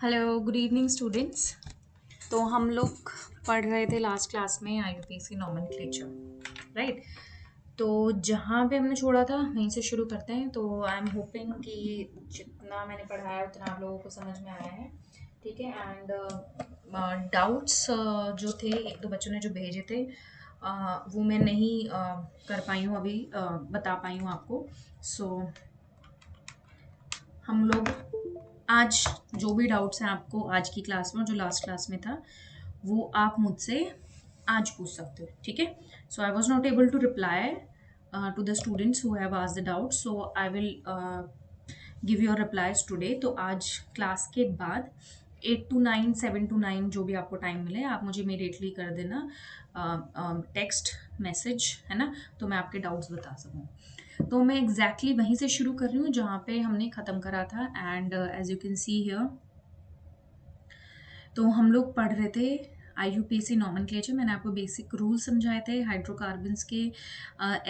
Hello good evening students. तो हम लोग पढ़ रहे थे लास्ट क्लास में आईयूपीएसी नॉमेनक्लेचर, राइट। तो जहाँ पे हमने छोड़ा था वहीं से शुरू करते हैं। तो आई एम होपिंग कि जितना मैंने पढ़ाया उतना आप लोगों को समझ में आया है, ठीक है। एंड डाउट्स जो थे, एक दो बच्चों ने जो भेजे थे वो मैं नहीं कर पाई हूँ अभी, बता पाई हूँ आपको। सो हम लोग आज जो भी डाउट्स हैं आपको आज की क्लास में, जो लास्ट क्लास में था, वो आप मुझसे आज पूछ सकते हो, ठीक है। So I was not able to reply to the students who have asked the doubt, so I will give your replies today. तो आज क्लास के बाद 8 to 9, 7 to 9 जो भी आपको टाइम मिले आप मुझे इमीडिएटली कर देना टेक्स्ट मैसेज, है ना, तो मैं आपके डाउट्स बता सकूँ। तो मैं एग्जैक्टली वहीं से शुरू कर रही हूँ जहाँ पे हमने ख़त्म करा था। And as you can see here, तो हम लोग पढ़ रहे थे आईयूपीएसी नॉमेनक्लेचर। मैंने आपको बेसिक रूल समझाए थे हाइड्रोकार्बन्स के,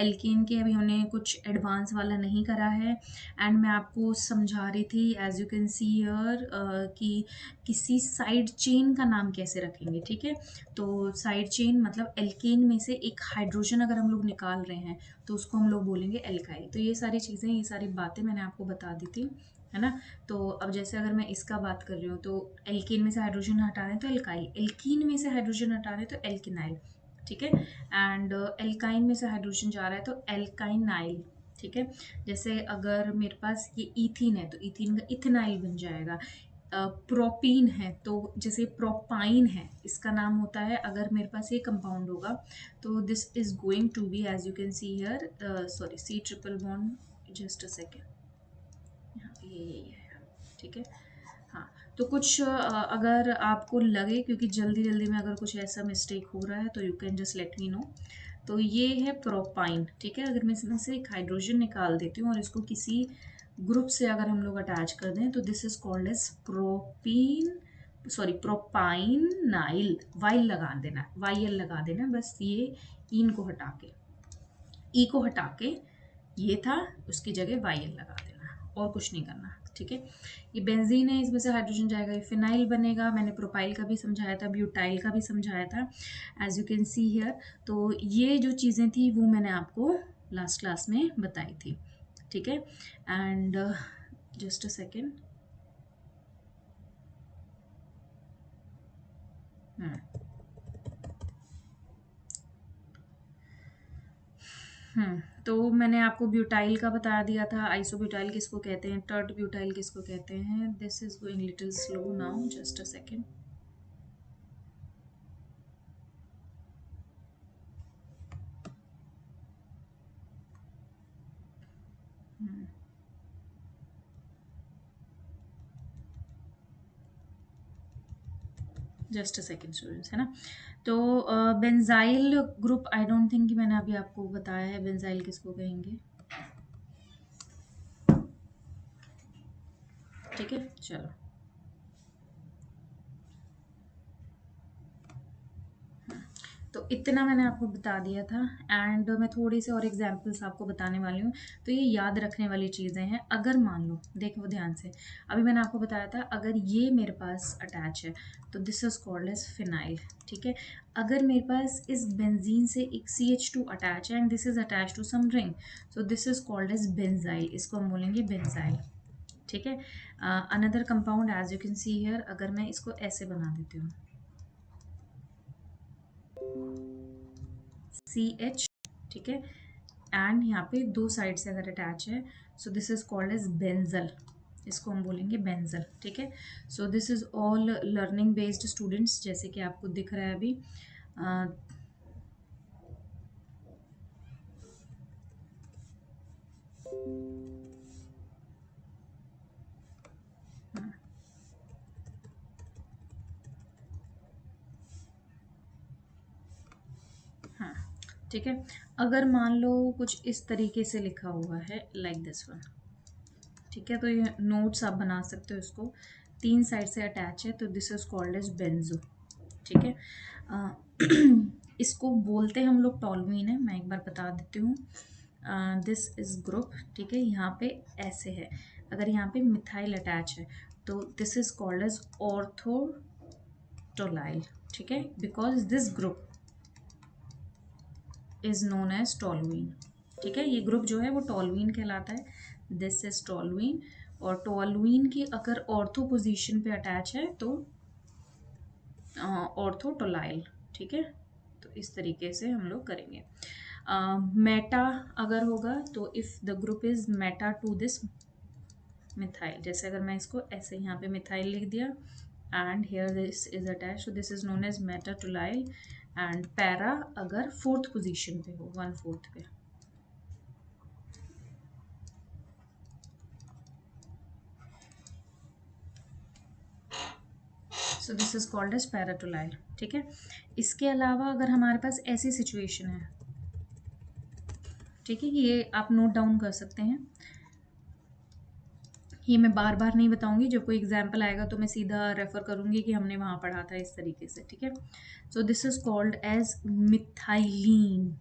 एल्केन के। अभी हमने कुछ एडवांस वाला नहीं करा है। एंड मैं आपको समझा रही थी as you can see here कि किसी साइड चेन का नाम कैसे रखेंगे, ठीक है। तो साइड चेन मतलब एल्केन में से एक हाइड्रोजन अगर हम लोग निकाल रहे हैं तो उसको हम लोग बोलेंगे एल्काइल। तो ये सारी चीज़ें, ये सारी बातें मैंने आपको बता दी थी, है ना। तो अब जैसे अगर मैं इसका बात कर रही हूँ तो एल्केन में से हाइड्रोजन हटा रहे हैं तो एल्काइल, एल्कीन में से हाइड्रोजन हटा रहे हैं तो एल्किनाइल, ठीक है। एंड एल्काइन में से हाइड्रोजन जा रहा है तो एल्काइनाइल, ठीक है। जैसे अगर मेरे पास ये ईथीन है तो ईथीन का इथेनाइल बन जाएगा। प्रोपीन है तो जैसे प्रोपाइन है, इसका नाम होता है, अगर मेरे पास ये कंपाउंड होगा तो this is going to be as you can see here, sorry, C triple bond, just a second, ये है, ठीक है। हाँ, तो कुछ अगर आपको लगे, क्योंकि जल्दी जल्दी में अगर कुछ ऐसा मिस्टेक हो रहा है तो you can just let me no. तो ये है प्रोपाइन, ठीक है। अगर मैं इसमें से एक हाइड्रोजन निकाल देती हूँ और इसको किसी ग्रुप से अगर हम लोग अटैच कर दें तो this is called as propene, sorry, propynyl. वाइल लगा देना, वाई लगा देना, बस ये इन को हटा के, ई को हटा के, ये था, उसकी जगह वाई लगा देना, और कुछ नहीं करना, ठीक है। ये बेंजीन है, इसमें से हाइड्रोजन जाएगा, ये फिनाइल बनेगा। मैंने प्रोपाइल का भी समझाया था, ब्यूटाइल का भी समझाया था, as you can see here. तो ये जो चीज़ें थी वो मैंने आपको लास्ट क्लास में बताई थी, ठीक है। एंड जस्ट अ सेकेंड, तो मैंने आपको ब्यूटाइल का बता दिया था, आइसोब्यूटाइल किसको कहते हैं, टर्ट ब्यूटाइल किसको कहते हैं। This is going little slow now, just a second. Just a second students, है ना। तो benzyl group, I don't think कि मैंने अभी आपको बताया है बेंजाइल किसको कहेंगे, ठीक है। चलो, तो इतना मैंने आपको बता दिया था। एंड मैं थोड़ी सी और एग्जांपल्स आपको बताने वाली हूँ। तो ये याद रखने वाली चीज़ें हैं। अगर मान लो, देखो ध्यान से, अभी मैंने आपको बताया था अगर ये मेरे पास अटैच है तो this is called as phenyl, ठीक है। अगर मेरे पास इस बेंजीन से एक CH2 अटैच है and this is attach to some ring, so this is called as benzyl, इसको हम बोलेंगे बेंजाइल, ठीक है। Another compound as you can see here, अगर मैं इसको ऐसे बना देती हूँ, CH, ठीक है, एंड यहाँ पे दो साइड से अगर अटैच है, so this is called as benzal, इसको हम बोलेंगे बेंजल, ठीक है। So this is all learning based students, जैसे कि आपको दिख रहा है अभी। हाँ, ठीक है। अगर मान लो कुछ इस तरीके से लिखा हुआ है, लाइक दिस वन, ठीक है, तो ये नोट्स आप बना सकते हो। इसको तीन साइड से अटैच है तो this is called as benzo, ठीक है। इसको बोलते हैं हम लोग टॉलमीन है, मैं एक बार बता देती हूँ। दिस इज ग्रुप, ठीक है, यहाँ पे ऐसे है, अगर यहाँ पे मिथाइल अटैच है तो this is called as orthotolyl, ठीक है, because this group is known as toluene, ठीक है, ये ग्रुप जो है वो टोलुइन कहलाता है, दिस इज टोलुइन, और टोलुइन की अगर ऑर्थो पोजीशन पे अटैच है तो ऑर्थोटोलाइल, ठीक है। तो इस तरीके से हम लोग करेंगे। मेटा अगर होगा तो if the group is meta to this methyl, जैसे अगर मैं इसको ऐसे यहाँ पे मिथाइल लिख दिया and here this is attach, तो this is known as metatolyl. And para अगर फोर्थ पोजीशन पे हो, 1/4 पे, so this is called as paratolyl, ठीक है। इसके अलावा अगर हमारे पास ऐसी सिचुएशन है, ठीक है, ये आप नोट डाउन कर सकते हैं, ये मैं बार बार नहीं बताऊंगी, जब कोई एग्जाम्पल आएगा तो मैं सीधा रेफर करूंगी कि हमने वहाँ पढ़ा था इस तरीके से, ठीक है। So this is called as methylene,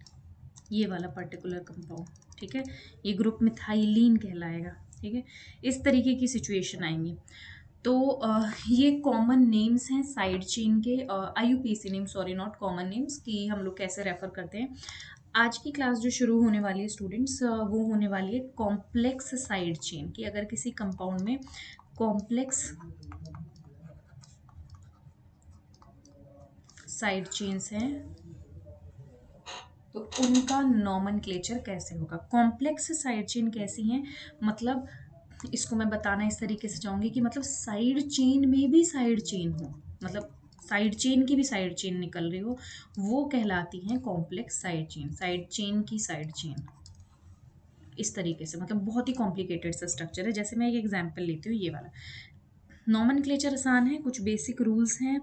ये वाला पर्टिकुलर कंपाउंड, ठीक है, ये ग्रुप मिथाइलीन कहलाएगा, ठीक है। इस तरीके की सिचुएशन आएंगी। तो ये कॉमन नेम्स हैं साइड चेन के, IUPAC name, sorry not common names, कि हम लोग कैसे रेफर करते हैं। आज की क्लास जो शुरू होने वाली है स्टूडेंट्स, वो होने वाली है कॉम्प्लेक्स साइड चेन की। अगर किसी कंपाउंड में कॉम्प्लेक्स साइड चेन्स हैं तो उनका नॉमेनक्लेचर कैसे होगा। कॉम्प्लेक्स साइड चेन कैसी हैं, मतलब इसको मैं बताना इस तरीके से चाहूँगी कि मतलब साइड चेन में भी साइड चेन हो, मतलब साइड चेन की भी साइड चेन निकल रही हो, वो कहलाती हैं complex side chain, side chain की साइड चेन, इस तरीके से। मतलब बहुत ही कॉम्प्लिकेटेड सा स्ट्रक्चर है। जैसे मैं एक एग्जांपल लेती हूँ, ये वाला नॉमेनक्लेचर आसान है, कुछ बेसिक रूल्स हैं,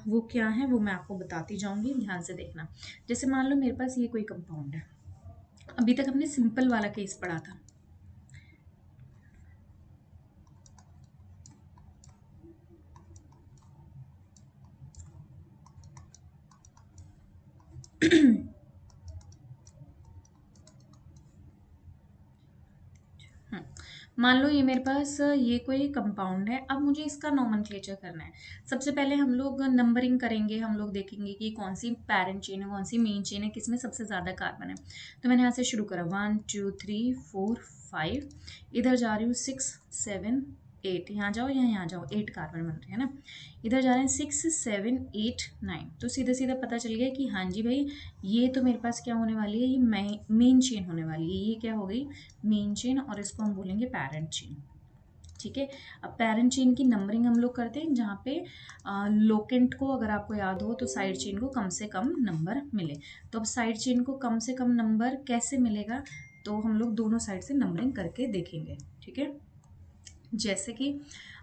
वो क्या है वो मैं आपको बताती जाऊँगी, ध्यान से देखना। जैसे मान लो मेरे पास ये कोई कंपाउंड है, अभी तक हमने सिंपल वाला केस पढ़ा था, मान लो ये मेरे पास ये कोई कंपाउंड है, अब मुझे इसका नॉमेनक्लेचर करना है। सबसे पहले हम लोग नंबरिंग करेंगे, हम लोग देखेंगे कि कौन सी पैरेंट चेन है, कौन सी मेन चेन है, किसमें सबसे ज़्यादा कार्बन है। तो मैंने यहाँ से शुरू करा 1 2 3 4 5, इधर जा रही हूँ 6 7 8, यहाँ जाओ यहाँ जाओ, 8 कार्बन बन रहे हैं ना। इधर जा रहे हैं 6 7 8 9, तो सीधा सीधा पता चल गया कि हाँ जी भाई, ये तो मेरे पास क्या होने वाली है, ये मेन चेन होने वाली है। ये क्या हो गई, मेन चेन, और इसको हम बोलेंगे पैरेंट चेन, ठीक है। अब पैरेंट चेन की नंबरिंग हम लोग करते हैं, जहाँ पे लोकेंट को अगर आपको याद हो तो साइड चेन को कम से कम नंबर मिले। तो अब साइड चेन को कम से कम नंबर कैसे मिलेगा, तो हम लोग दोनों साइड से नंबरिंग करके देखेंगे, ठीक है। जैसे कि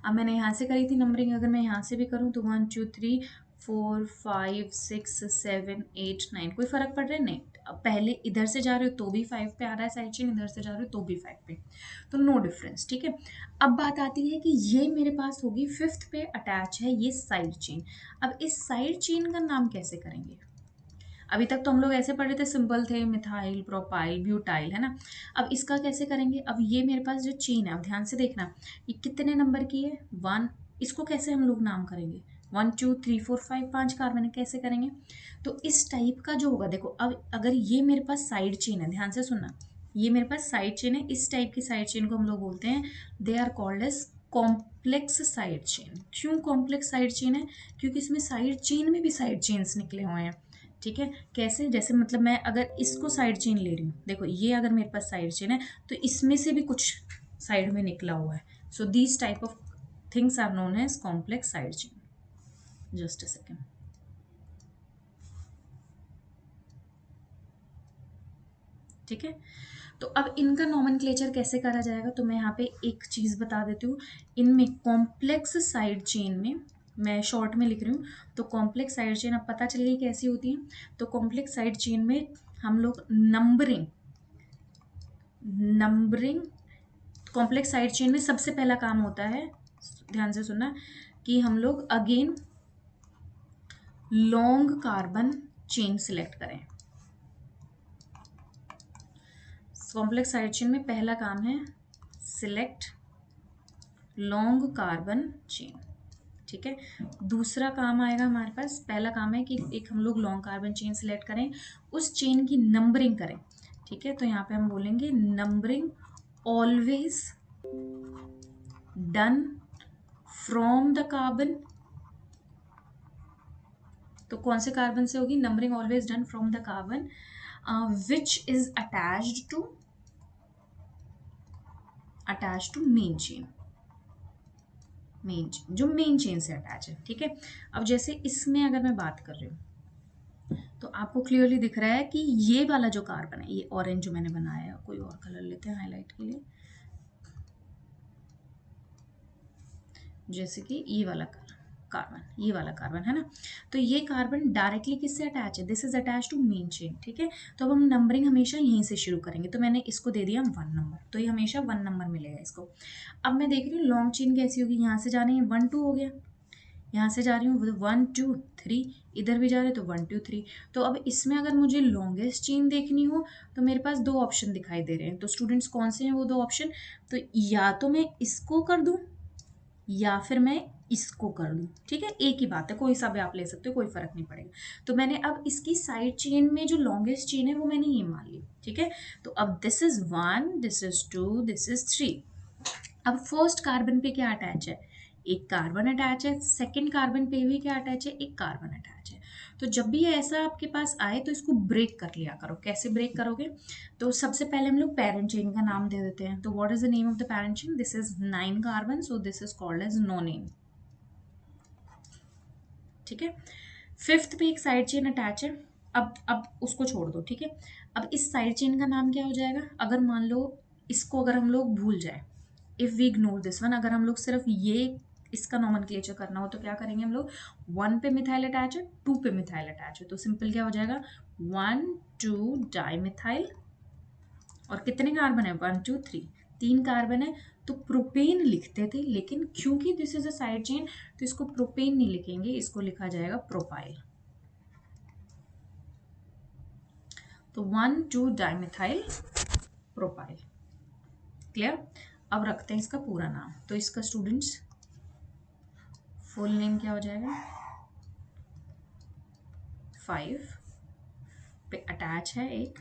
अब मैंने यहाँ से करी थी नंबरिंग, अगर मैं यहाँ से भी करूँ तो 1 2 3 4 5 6 7 8 9, कोई फर्क पड़ रहा है नहीं। अब पहले इधर से जा रहे हो तो भी 5 पे आ रहा है साइड चेन, इधर से जा रहे हो तो भी 5 पे, तो नो डिफरेंस, ठीक है। अब बात आती है कि ये मेरे पास होगी 5th पे अटैच है ये साइड चेन। अब इस साइड चेन का नाम कैसे करेंगे, अभी तक तो हम लोग ऐसे पढ़ रहे थे, सिंपल थे, मिथाइल प्रोपाइल ब्यूटाइल, है ना। अब इसका कैसे करेंगे, अब ये मेरे पास जो चेन है, अब ध्यान से देखना, ये कितने नंबर की है, 1, इसको कैसे हम लोग नाम करेंगे, 1 2 3 4 5, 5 कार्बन है, कैसे करेंगे। तो इस टाइप का जो होगा, देखो अब अगर ये मेरे पास साइड चेन है, ध्यान से सुनना, ये मेरे पास साइड चेन है, इस टाइप की साइड चेन को हम लोग बोलते हैं, they are called as complex side chain. क्यों कॉम्प्लेक्स साइड चेन है, क्योंकि इसमें साइड चेन में भी साइड चेन्स निकले हुए हैं, ठीक है। कैसे, जैसे मतलब मैं अगर इसको साइड चेन ले रही हूँ, देखो ये अगर मेरे पास साइड चेन है तो इसमें से भी कुछ साइड में निकला हुआ है। So these type of things are known as complex side chain. Just a second, ठीक है। तो अब इनका नॉमेनक्लेचर कैसे करा जाएगा, तो मैं यहाँ पे एक चीज़ बता देती हूँ। इनमें कॉम्प्लेक्स साइड चेन में, मैं शॉर्ट में लिख रही हूँ, तो कॉम्प्लेक्स साइड चेन अब पता चल गई कैसी होती है। तो कॉम्प्लेक्स साइड चेन में हम लोग नंबरिंग कॉम्प्लेक्स साइड चेन में सबसे पहला काम होता है, ध्यान से सुनना, कि हम लोग again long carbon chain select करें। कॉम्प्लेक्स साइड चेन में पहला काम है सिलेक्ट लॉन्ग कार्बन चेन। ठीक है, दूसरा काम आएगा हमारे पास, पहला काम है कि एक हम लोग लॉन्ग कार्बन चेन सेलेक्ट करें, उस चेन की नंबरिंग करें। ठीक है, तो यहाँ पे हम बोलेंगे numbering always done from the carbon. तो कौन से कार्बन से होगी? Numbering always done from the carbon which is attached to main chain, जो मेन चेन से अटैच है। ठीक है, अब जैसे इसमें अगर मैं बात कर रही हूँ तो आपको क्लियरली दिख रहा है कि ये वाला जो कार्बन है, ये ऑरेंज जो मैंने बनाया है, कोई और कलर लेते हैं हाईलाइट के लिए, जैसे कि ये वाला कार्बन, ये वाला कार्बन है ना, तो ये कार्बन डायरेक्टली किससे अटैच है? This is attach to main chain. ठीक है, तो अब हम नंबरिंग हमेशा यहीं से शुरू करेंगे, तो मैंने इसको दे दिया 1 नंबर, तो ये हमेशा 1 नंबर मिलेगा इसको। अब मैं देख रही हूँ लॉन्ग चेन कैसी होगी, यहाँ से जा रही है 1 2 हो गया, यहाँ से जा रही हूँ 1 2 3, इधर भी जा रहे तो 1 2 3। तो अब इसमें अगर मुझे लॉन्गेस्ट चेन देखनी हो तो मेरे पास 2 ऑप्शन दिखाई दे रहे हैं। तो स्टूडेंट्स कौन से हैं वो 2 ऑप्शन? तो या तो मैं इसको कर दूं या फिर मैं इसको कर लूँ। ठीक है, एक ही बात है, कोई सा भी आप ले सकते हो, कोई फर्क नहीं पड़ेगा। तो मैंने अब इसकी साइड चेन में जो लॉन्गेस्ट चेन है वो मैंने ये मान ली। ठीक है, तो अब this is 1, this is 2, this is 3। अब फर्स्ट कार्बन पे क्या अटैच है? एक कार्बन अटैच है। सेकंड कार्बन पे भी क्या अटैच है? एक कार्बन अटैच है। तो जब भी ऐसा आपके पास आए तो इसको ब्रेक कर लिया करो। कैसे ब्रेक करोगे? तो सबसे पहले हम लोग पेरेंट चेन का नाम दे देते हैं। तो what is the name of the parent chain? This is 9 carbon, so this is called as nonane. ठीक है, फिफ्थ पे एक साइड चेन अटैच है। अब उसको छोड़ दो। ठीक है, अब इस साइड चेन का नाम क्या हो जाएगा? अगर मान लो इसको अगर हम लोग भूल जाए, if we ignore this one, अगर हम लोग सिर्फ ये इसका नॉमेनक्लेचर करना हो तो क्या करेंगे हम लोग? 1 पे मिथाइल अटैच है, 2 पे मिथाइल अटैच है, तो सिंपल क्या हो जाएगा? 1 2 डाइमिथाइल। और कितने कार्बन है? 1 2 3, 3 कार्बन है। तो प्रोपेन लिखते थे, लेकिन क्योंकि this is a side chain तो इसको प्रोपेन नहीं लिखेंगे, इसको लिखा जाएगा प्रोपाइल। तो 1 2 डाइमिथाइल प्रोपाइल। क्लियर? अब रखते हैं इसका पूरा नाम। तो इसका स्टूडेंट्स फुल नेम क्या हो जाएगा? 5 पे अटैच है एक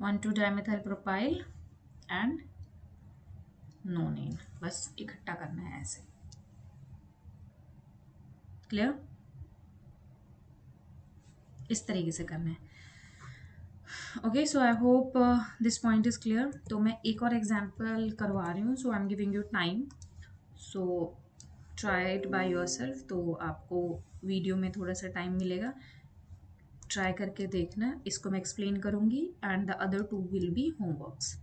1 2 डाइमिथाइल प्रोपाइल एंड नोनेन। बस इकट्ठा करना है ऐसे। क्लियर? इस तरीके से करना है। Okay, so I hope this point is clear. तो मैं एक और एग्जाम्पल करवा रही हूँ। So I am giving you time, so try it by yourself. तो आपको वीडियो में थोड़ा सा टाइम मिलेगा, ट्राई करके देखना। इसको मैं एक्सप्लेन करूँगी and the other 2 will be homeworks.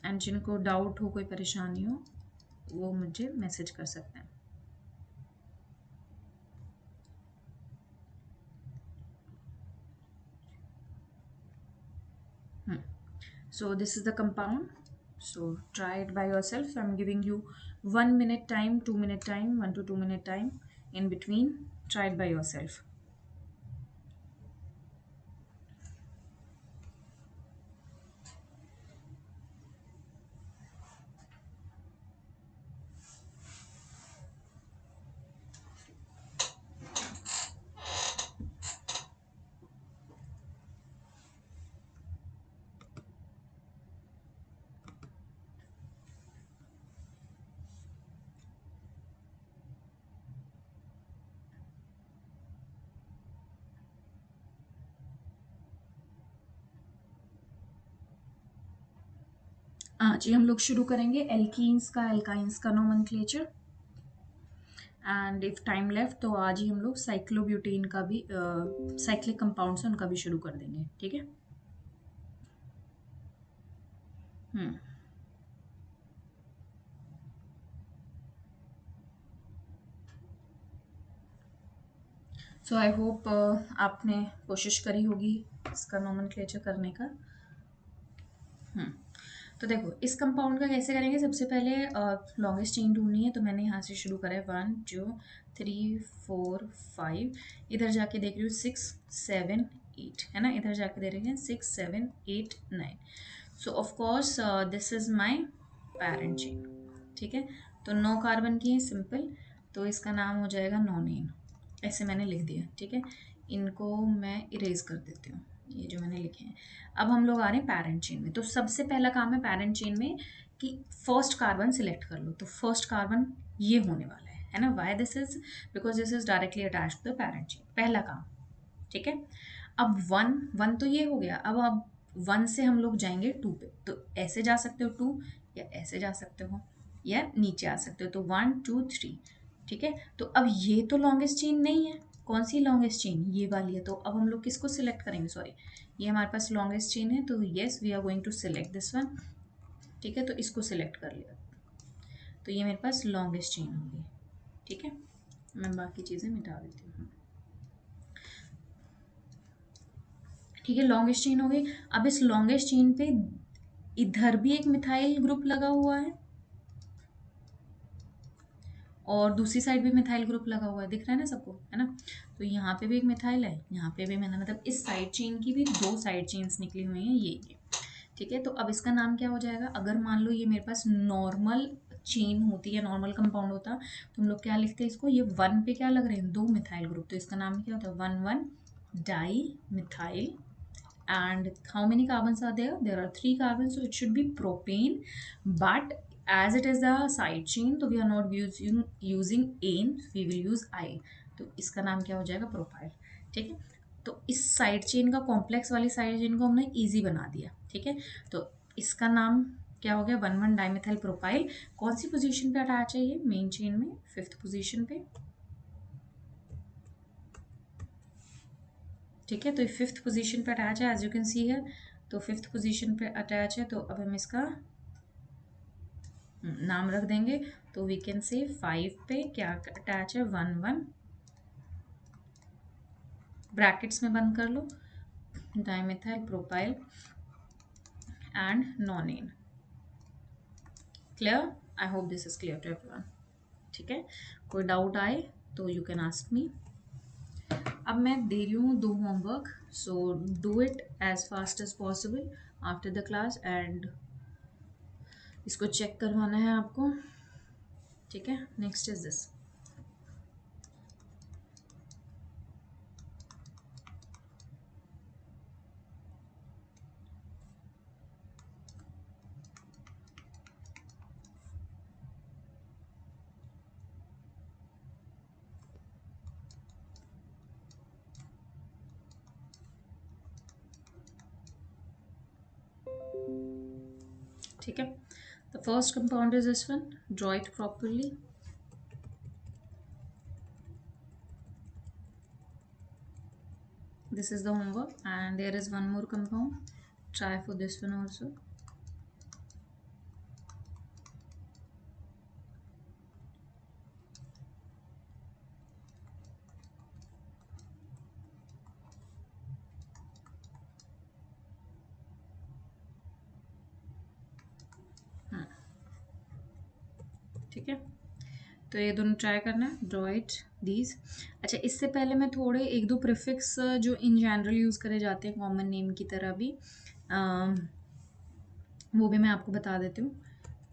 And जिनको डाउट हो, कोई परेशानी हो, वो मुझे मैसेज कर सकते हैं। So this is the compound. So try it by yourself. So I'm giving you 1 minute time, 2 minute time, 1 to 2 minute time in between. Try it by yourself. जी हम लोग शुरू करेंगे एल्कीन्स का, एल्काइंस का nomenclature. And if time left तो आज ही हम लोग साइक्लोब्यूटेन का भी, साइक्लिक कंपाउंड्स है उनका भी शुरू कर देंगे। ठीक है? सो आई होप आपने कोशिश करी होगी इसका नोमेनक्लेचर करने का। तो देखो इस कंपाउंड का कैसे करेंगे, सबसे पहले लॉन्गेस्ट चेन ढूंढनी है, तो मैंने यहाँ से शुरू करा है 1 2 3 4 5, इधर जाके देख रही हूँ 6 7 8, है ना, इधर जाके दे रही है 6 7 8 9। सो of course this is my parent chain, ठीक है। तो 9 कार्बन की है सिंपल, तो इसका नाम हो जाएगा नॉनेन, ऐसे मैंने लिख दिया, ठीक है। इनको मैं इरेज कर देती हूँ, ये जो मैंने लिखे हैं। अब हम लोग आ रहे हैं पेरेंट चेन में। तो सबसे पहला काम है पेरेंट चेन में कि फर्स्ट कार्बन सिलेक्ट कर लो। तो फर्स्ट कार्बन ये होने वाला है ना। Why this is, because this is directly attached to the parent chain, पहला काम, ठीक है। अब वन तो ये हो गया, अब वन से हम लोग जाएंगे टू पे। तो ऐसे जा सकते हो टू, या ऐसे जा सकते हो, या नीचे आ सकते हो। तो 1 2 3, ठीक है। तो अब ये तो लॉन्गेस्ट चेन नहीं है, कौन सी लॉन्गेस्ट चेन, ये वाली है। तो अब हम लोग किसको सिलेक्ट करेंगे, सॉरी ये हमारे पास लॉन्गेस्ट चेन है, तो yes we are going to select this one, ठीक है। तो इसको सिलेक्ट कर लिया, तो ये मेरे पास लॉन्गेस्ट चेन होगी, ठीक है। मैं बाकी चीज़ें मिटा देती हूँ, ठीक है। लॉन्गेस्ट चेन हो गई। अब इस लॉन्गेस्ट चेन पे इधर भी एक मिथाइल ग्रुप लगा हुआ है, और दूसरी साइड भी मिथाइल ग्रुप लगा हुआ है, दिख रहा है ना सबको, है ना। तो यहाँ पे भी एक मिथाइल है, यहाँ पे भी मैंने, मतलब इस साइड चेन की भी दो साइड चेन्स निकली हुई हैं, ये ठीक है। तो अब इसका नाम क्या हो जाएगा, अगर मान लो ये मेरे पास नॉर्मल चेन होती है, नॉर्मल कंपाउंड होता, तो हम लोग क्या लिखते हैं इसको, ये वन पे क्या लग रहे हैं, दो मिथाइल ग्रुप, तो इसका नाम क्या होता है, 1 1 di methyl. And how many carbons are there? There are 3 carbons, so it should be propane. But as it is a side chain, so we are not using ane, we will use I. तो इसका नाम क्या हो जाएगा, propyl, ठीक है। तो इस साइड चेन का, कॉम्प्लेक्स वाली साइड चेन को हमने इजी बना दिया, ठीक है। तो इसका नाम क्या हो गया, 1 1 डाइमिथाइल प्रोपाइल। कौन सी पोजीशन पे अटैच है ये, मेन चेन में 5th पोजीशन पे, ठीक है। तो ये 5th पोजीशन पे अटैच है, एज यू कैन सी है। तो 5th पोजीशन पे अटैच है, तो अब हम इसका नाम रख देंगे। तो वी कैन से 5 पे क्या अटैच है, 1 1, ब्रैकेट्स में बंद कर लो, dimethyl propyl and nonane. Clear, I hope this is clear to everyone, ठीक है। कोई डाउट आए तो यू कैन आस्क मी। अब मैं दे रही हूँ 2 homework, so do it as fast as possible after the class, and इसको चेक करवाना है आपको, ठीक है। नेक्स्ट इज दिस, ठीक है। The first compound is this one, draw it properly. This is the homework, and there is one more compound, try for this one also. ठीक है, तो ये दोनों ट्राई करना है, ड्रॉ इट दीज। अच्छा, इससे पहले मैं थोड़े एक दो प्रीफिक्स जो इन जनरल यूज़ करे जाते हैं कॉमन नेम की तरह भी, वो भी मैं आपको बता देती हूँ,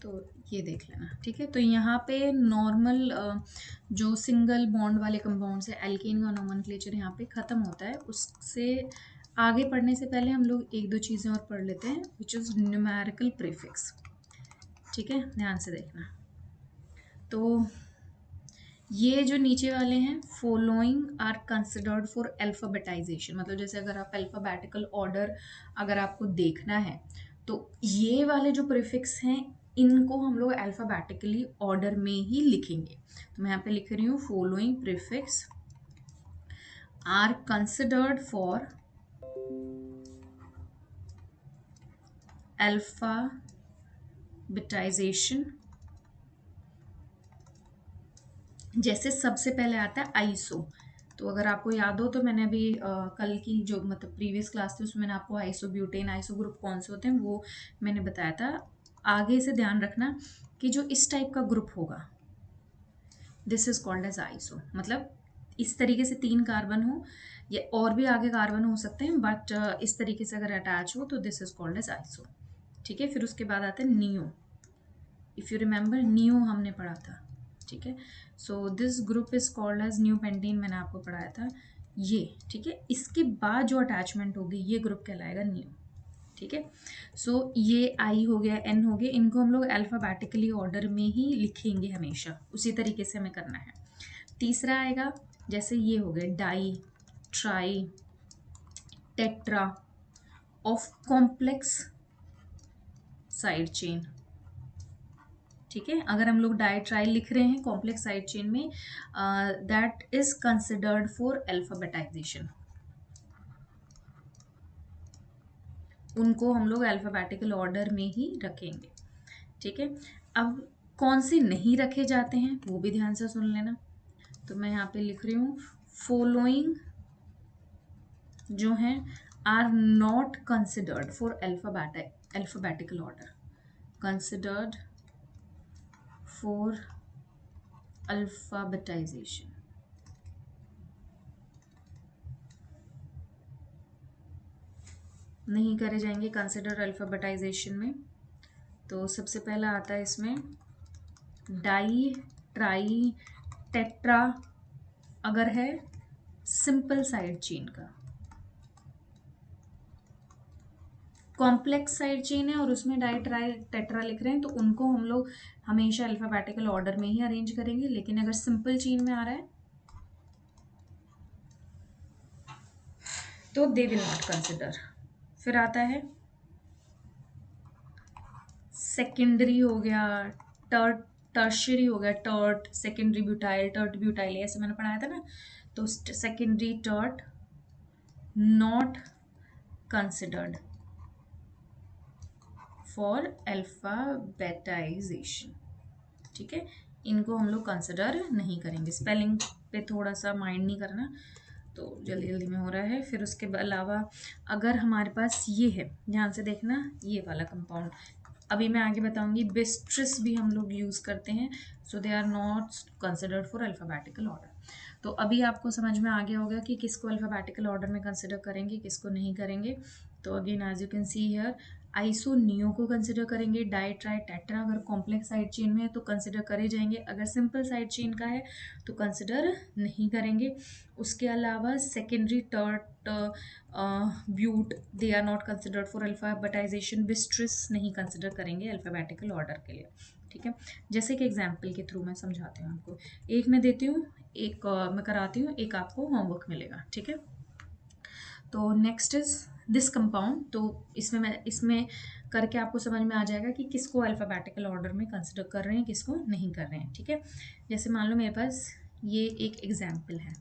तो ये देख लेना, ठीक है। तो यहाँ पे नॉर्मल जो सिंगल बॉन्ड वाले कंपाउंड्स है, एल्केन का नोमेनक्लेचर यहाँ पे ख़त्म होता है। उससे आगे पढ़ने से पहले हम लोग एक दो चीज़ें और पढ़ लेते हैं, विच इज़ न्यूमेरिकल प्रीफिक्स, ठीक है, ध्यान से देखना। तो ये जो नीचे वाले हैं, फॉलोइंग आर कंसिडर्ड फॉर अल्फाबेटाइजेशन, मतलब जैसे अगर आप अल्फ़ाबेटिकल ऑर्डर अगर आपको देखना है, तो ये वाले जो प्रीफिक्स हैं इनको हम लोग अल्फ़ाबेटिकली ऑर्डर में ही लिखेंगे। तो मैं यहाँ पे लिख रही हूँ, following prefix are considered for alphabetization. जैसे सबसे पहले आता है आइसो, तो अगर आपको याद हो तो मैंने अभी कल की जो मतलब प्रीवियस क्लास थी उसमें मैंने आपको आइसो ब्यूटेन, आइसो ग्रुप कौन से होते हैं वो मैंने बताया था। आगे से ध्यान रखना कि जो इस टाइप का ग्रुप होगा this is called as iso, मतलब इस तरीके से 3 कार्बन हो या और भी आगे कार्बन हो सकते हैं, बट इस तरीके से अगर अटैच हो तो this is called as iso. ठीक है, फिर उसके बाद आता है neo. If you remember neo हमने पढ़ा था। ठीक है, so this group is called as neo pentane, मैंने आपको पढ़ाया था ये। ठीक है, इसके बाद जो अटैचमेंट होगी ये ग्रुप कहलाएगा नियो। ठीक है, सो ये आई हो गया, एन हो गया, इनको हम लोग अल्फ़ाबेटिकली ऑर्डर में ही लिखेंगे हमेशा, उसी तरीके से हमें करना है। तीसरा आएगा जैसे ये हो गए di, tri, tetra of complex side chain. ठीक है, अगर हम लोग डाई ट्राई लिख रहे हैं कॉम्प्लेक्स साइड चेन में, दैट इज कंसिडर्ड फॉर अल्फाबेटाइजेशन, उनको हम लोग अल्फाबेटिकल ऑर्डर में ही रखेंगे। ठीक है, अब कौन से नहीं रखे जाते हैं वो भी ध्यान से सुन लेना। तो मैं यहाँ पे लिख रही हूँ फॉलोइंग जो हैं are not considered for alphabetical order, considered for alphabetization. नहीं करे जाएंगे कंसिडर अल्फाबेटाइजेशन में। तो सबसे पहला आता है इसमें डाई, ट्राई, टेट्रा अगर है सिंपल साइड चेन का, कॉम्प्लेक्स साइड चेन है और उसमें डाई ट्राई टेट्रा लिख रहे हैं तो उनको हम लोग हमेशा अल्फाबेटिकल ऑर्डर में ही अरेंज करेंगे। लेकिन अगर सिंपल चेन में आ रहा है तो दे विल नॉट कंसिडर। फिर आता है सेकेंडरी हो गया, टर्शियरी हो गया, tert, secondary butyl, tert butyl, ऐसे मैंने पढ़ाया था ना। तो secondary tert not considered for alphabetization. ठीक है, इनको हम लोग कंसिडर नहीं करेंगे। स्पेलिंग पे थोड़ा सा माइंड नहीं करना, तो जल्दी जल्दी में हो रहा है। फिर उसके अलावा अगर हमारे पास ये है, ध्यान से देखना ये वाला कंपाउंड, अभी मैं आगे बताऊंगी, बिस्ट्रिस भी हम लोग यूज़ करते हैं, so they are not considered for alphabetical order. तो अभी आपको समझ में आ गया होगा कि किसको अल्फ़ाबेटिकल ऑर्डर में कंसिडर करेंगे, किसको नहीं करेंगे। तो again as you can see here, iso neo को कंसिडर करेंगे, डाई ट्राई टेट्रा अगर कॉम्प्लेक्स साइड चेन में है तो कंसिडर करे जाएंगे, अगर सिंपल साइड चेन का है तो कंसिडर नहीं करेंगे। उसके अलावा secondary tert, but, they are not considered for alphabetization, बिस्ट्रिस नहीं कंसिडर करेंगे अल्फ़ाबेटिकल ऑर्डर के लिए। ठीक है, जैसे कि एग्जाम्पल के थ्रू मैं समझाती हूँ आपको, एक मैं देती हूँ, एक मैं कराती हूँ, एक आपको होमवर्क मिलेगा। ठीक है, तो नेक्स्ट इज दिस कंपाउंड। तो इसमें करके आपको समझ में आ जाएगा कि किसको अल्फ़ाबेटिकल ऑर्डर में कंसिडर कर रहे हैं, किसको नहीं कर रहे हैं। ठीक है, जैसे मान लो मेरे पास ये एक एग्जाम्पल है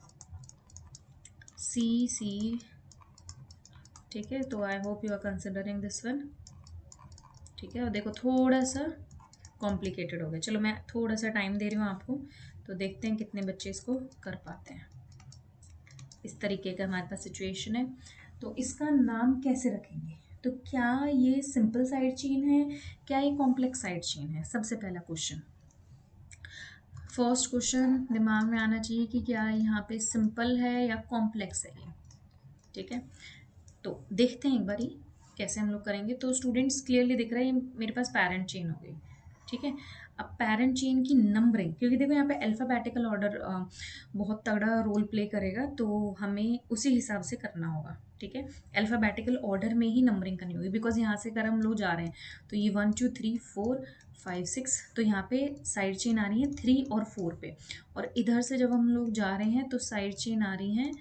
सी। ठीक है, तो I hope you are considering this one. ठीक है, और देखो थोड़ा सा कॉम्प्लिकेटेड हो गया, चलो मैं थोड़ा सा टाइम दे रही हूँ आपको, तो देखते हैं कितने बच्चे इसको कर पाते हैं। इस तरीके का हमारे पास सिचुएशन है, तो इसका नाम कैसे रखेंगे? तो क्या ये सिंपल साइड चेन है, क्या ये कॉम्प्लेक्स साइड चेन है? सबसे पहला क्वेश्चन, फर्स्ट क्वेश्चन दिमाग में आना चाहिए कि क्या यहाँ पे सिंपल है या कॉम्प्लेक्स है ये। ठीक है, तो देखते हैं एक बारी कैसे हम लोग करेंगे। तो स्टूडेंट्स क्लियरली दिख रहा है ये मेरे पास पैरेंट चेन हो गई। ठीक है, अब पैरेंट चेन की नंबरिंग, क्योंकि देखो यहाँ पे अल्फ़ाबेटिकल ऑर्डर बहुत तगड़ा रोल प्ले करेगा, तो हमें उसी हिसाब से करना होगा। ठीक है, अल्फ़ाबेटिकल ऑर्डर में ही नंबरिंग करनी होगी, बिकॉज यहाँ से अगर हम लोग जा रहे हैं तो ये 1 2 3 4 5 6, तो यहाँ पे साइड चेन आ रही है 3 और 4 पे, और इधर से जब हम लोग जा रहे हैं तो साइड चेन आ रही हैं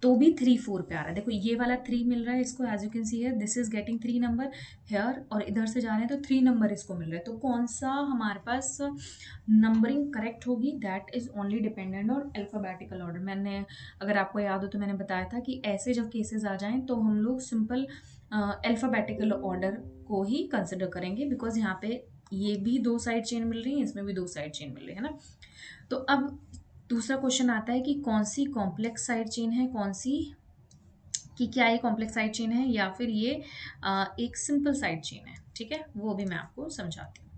तो भी 3 4 पे आ रहा है। देखो ये वाला 3 मिल रहा है इसको, as you can see here this is getting 3 number here, और इधर से जा रहे हैं तो 3 नंबर इसको मिल रहा है। तो कौन सा हमारे पास नंबरिंग करेक्ट होगी, that is only dependent on alphabetical order. मैंने, अगर आपको याद हो तो मैंने बताया था कि ऐसे जब केसेस आ जाएं तो हम लोग सिंपल अल्फ़ाबेटिकल ऑर्डर को ही कंसिडर करेंगे, बिकॉज यहाँ पे ये भी 2 साइड चेन मिल रही है, इसमें भी 2 साइड चेन मिल रही है ना। तो अब दूसरा क्वेश्चन आता है कि कौन सी कॉम्प्लेक्स साइड चेन है, कौन सी कि क्या ये कॉम्प्लेक्स साइड चेन है या फिर ये एक सिंपल साइड चेन है, ठीक है, वो भी मैं आपको समझाती हूँ।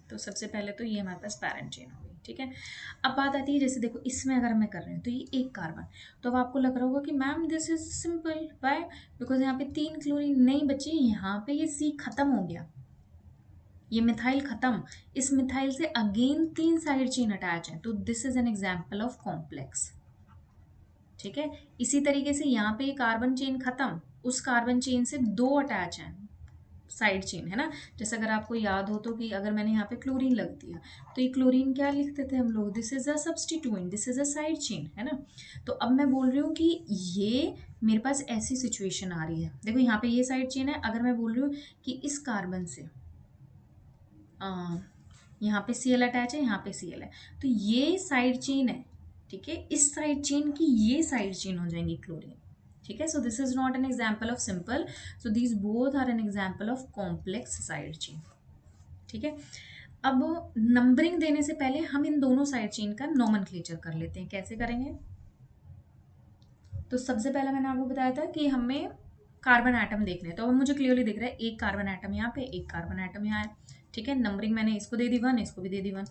तो सबसे पहले तो ये हमारे पास पैरेंट चेन हो गई, ठीक है। अब बात आती है, जैसे देखो इसमें अगर मैं कर रही हूँ तो ये एक कार्बन, तो अब आपको लग रहा होगा कि ma'am this is simple, why, because यहाँ पे 3 क्लोरीन नहीं बची, यहाँ पे ये सी खत्म हो गया, ये मिथाइल खत्म, इस मिथाइल से अगेन 3 साइड चेन अटैच है, तो this is an example of complex, ठीक है। इसी तरीके से यहाँ पे कार्बन चेन खत्म, उस कार्बन चेन से 2 अटैच हैं, साइड चेन है ना। जैसे अगर आपको याद हो तो कि अगर मैंने यहाँ पे क्लोरीन लग दिया तो ये क्लोरीन क्या लिखते थे हम लोग, this is a substituent, this is a side chain, है ना। तो अब मैं बोल रही हूँ कि ये मेरे पास ऐसी सिचुएशन आ रही है, देखो यहाँ पे ये साइड चेन है, अगर मैं बोल रही हूँ कि इस कार्बन से यहाँ पे Cl अटैच है, यहाँ पे Cl है, तो ये साइड चेन है, ठीक है, इस साइड चेन की ये साइड चेन हो जाएंगी क्लोरीन, ठीक है। So this is not an example of simple, so these both are an example of complex side chain, ठीक है। अब नंबरिंग देने से पहले हम इन दोनों साइड चेन का नोमेनक्लेचर कर लेते हैं, कैसे करेंगे। तो सबसे पहला मैंने आपको बताया था कि हमें कार्बन एटम देखने हैं, तो अब मुझे क्लियरली दिख रहा है एक कार्बन एटम यहाँ पे, एक कार्बन एटम यहाँ है, ठीक है। नंबरिंग मैंने इसको दे दी 1, इसको भी दे दी 1।